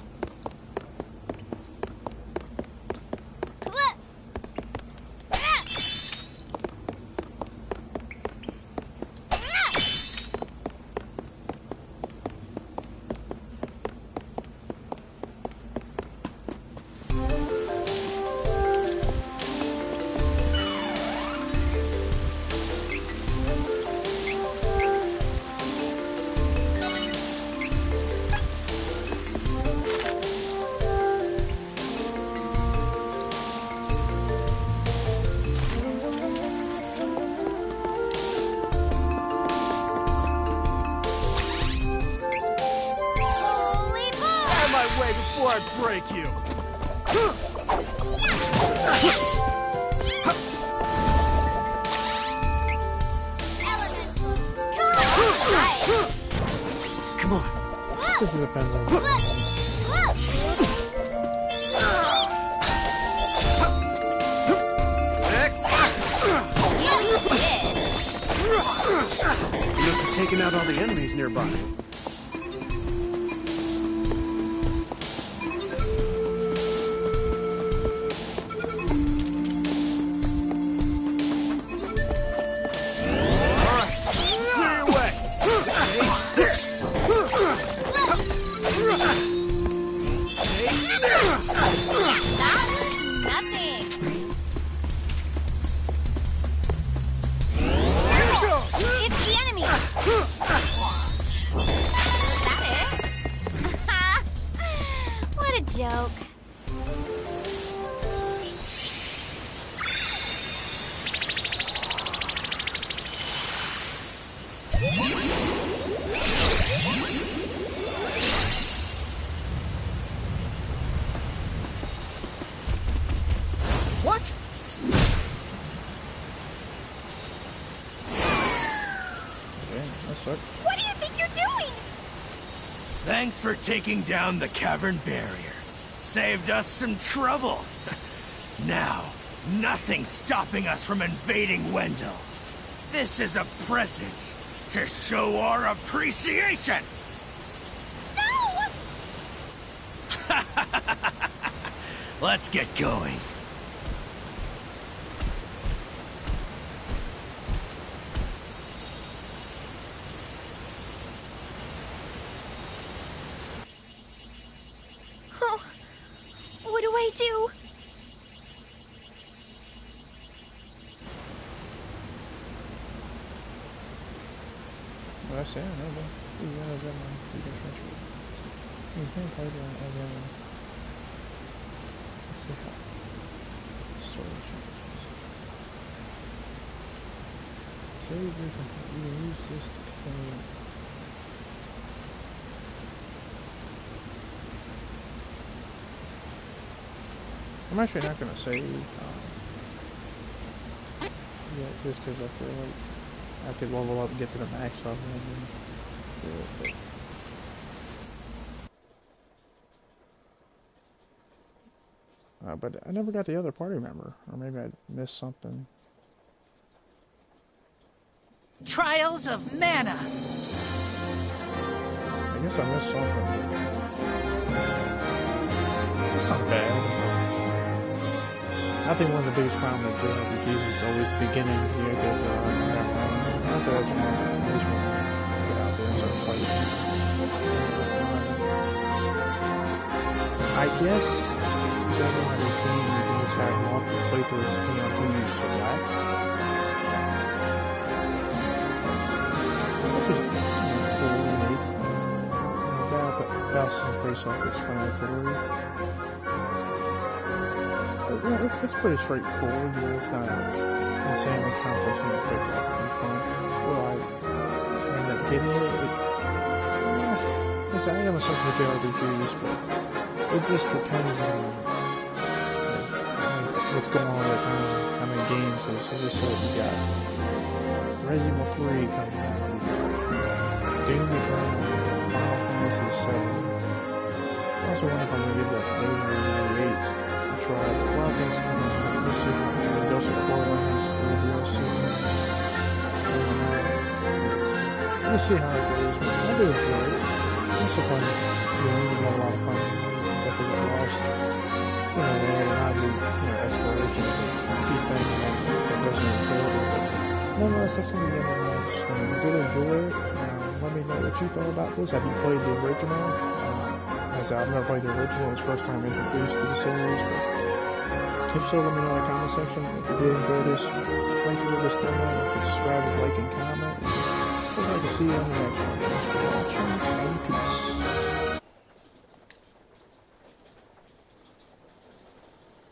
[SPEAKER 16] Before I break you.
[SPEAKER 14] Come on.
[SPEAKER 1] This depends on.
[SPEAKER 16] Next.
[SPEAKER 14] You must have taken out all the enemies nearby.
[SPEAKER 4] What do you think you're doing?
[SPEAKER 15] Thanks for taking down the cavern barrier. Saved us some trouble. Now, nothing's stopping us from invading Wendell. This is a present to show our appreciation.
[SPEAKER 4] No!
[SPEAKER 15] Let's get going.
[SPEAKER 4] What do I do?
[SPEAKER 1] What I say? I don't know. You can play the let's see how storage changes. Save your computer. You use this to clean. I'm actually not gonna save yeah, just because I feel like I could level up and get to the max level and then do it. But I never got the other party member, or maybe I missed something.
[SPEAKER 12] Trials of Mana.
[SPEAKER 1] I guess I missed something. It's not bad. I think one of the biggest problems with RPGs is always the beginning, because after that's when I just want to get out there and start fighting. I guess judging by this game, you can just have multiple playthroughs depending on who you select. Which is cool and neat. That's pretty self-explanatory. Yeah, it's pretty straightforward. It's not insanely complex and quick. Will I end up getting it? I am a sucker for JRPGs, but it just depends on what's going on at the time, how many games. So just so you got Resident Evil 3 coming out, Doom Eternal, Final Fantasy 7. I also wonder if I'm going to give that Flavor 8. Try the plugins coming out. We'll see how Ghost of Borderlands, the DLC. We'll see how it goes. I do enjoy it. It's a fun game. We got a lot of fun. Definitely got lost. There and I do exploration and key things that Resident Evil. Nonetheless, that's going to be the end of this. You did enjoy it. Let me know what you thought about this. Have you played the original? I've never played the original. It's the first time introduced to the series. But if so, let me know in the comment section. If you did enjoy this playthrough of this demo, subscribe, like, and comment. I'd like to see you on the next one. Thanks for watching.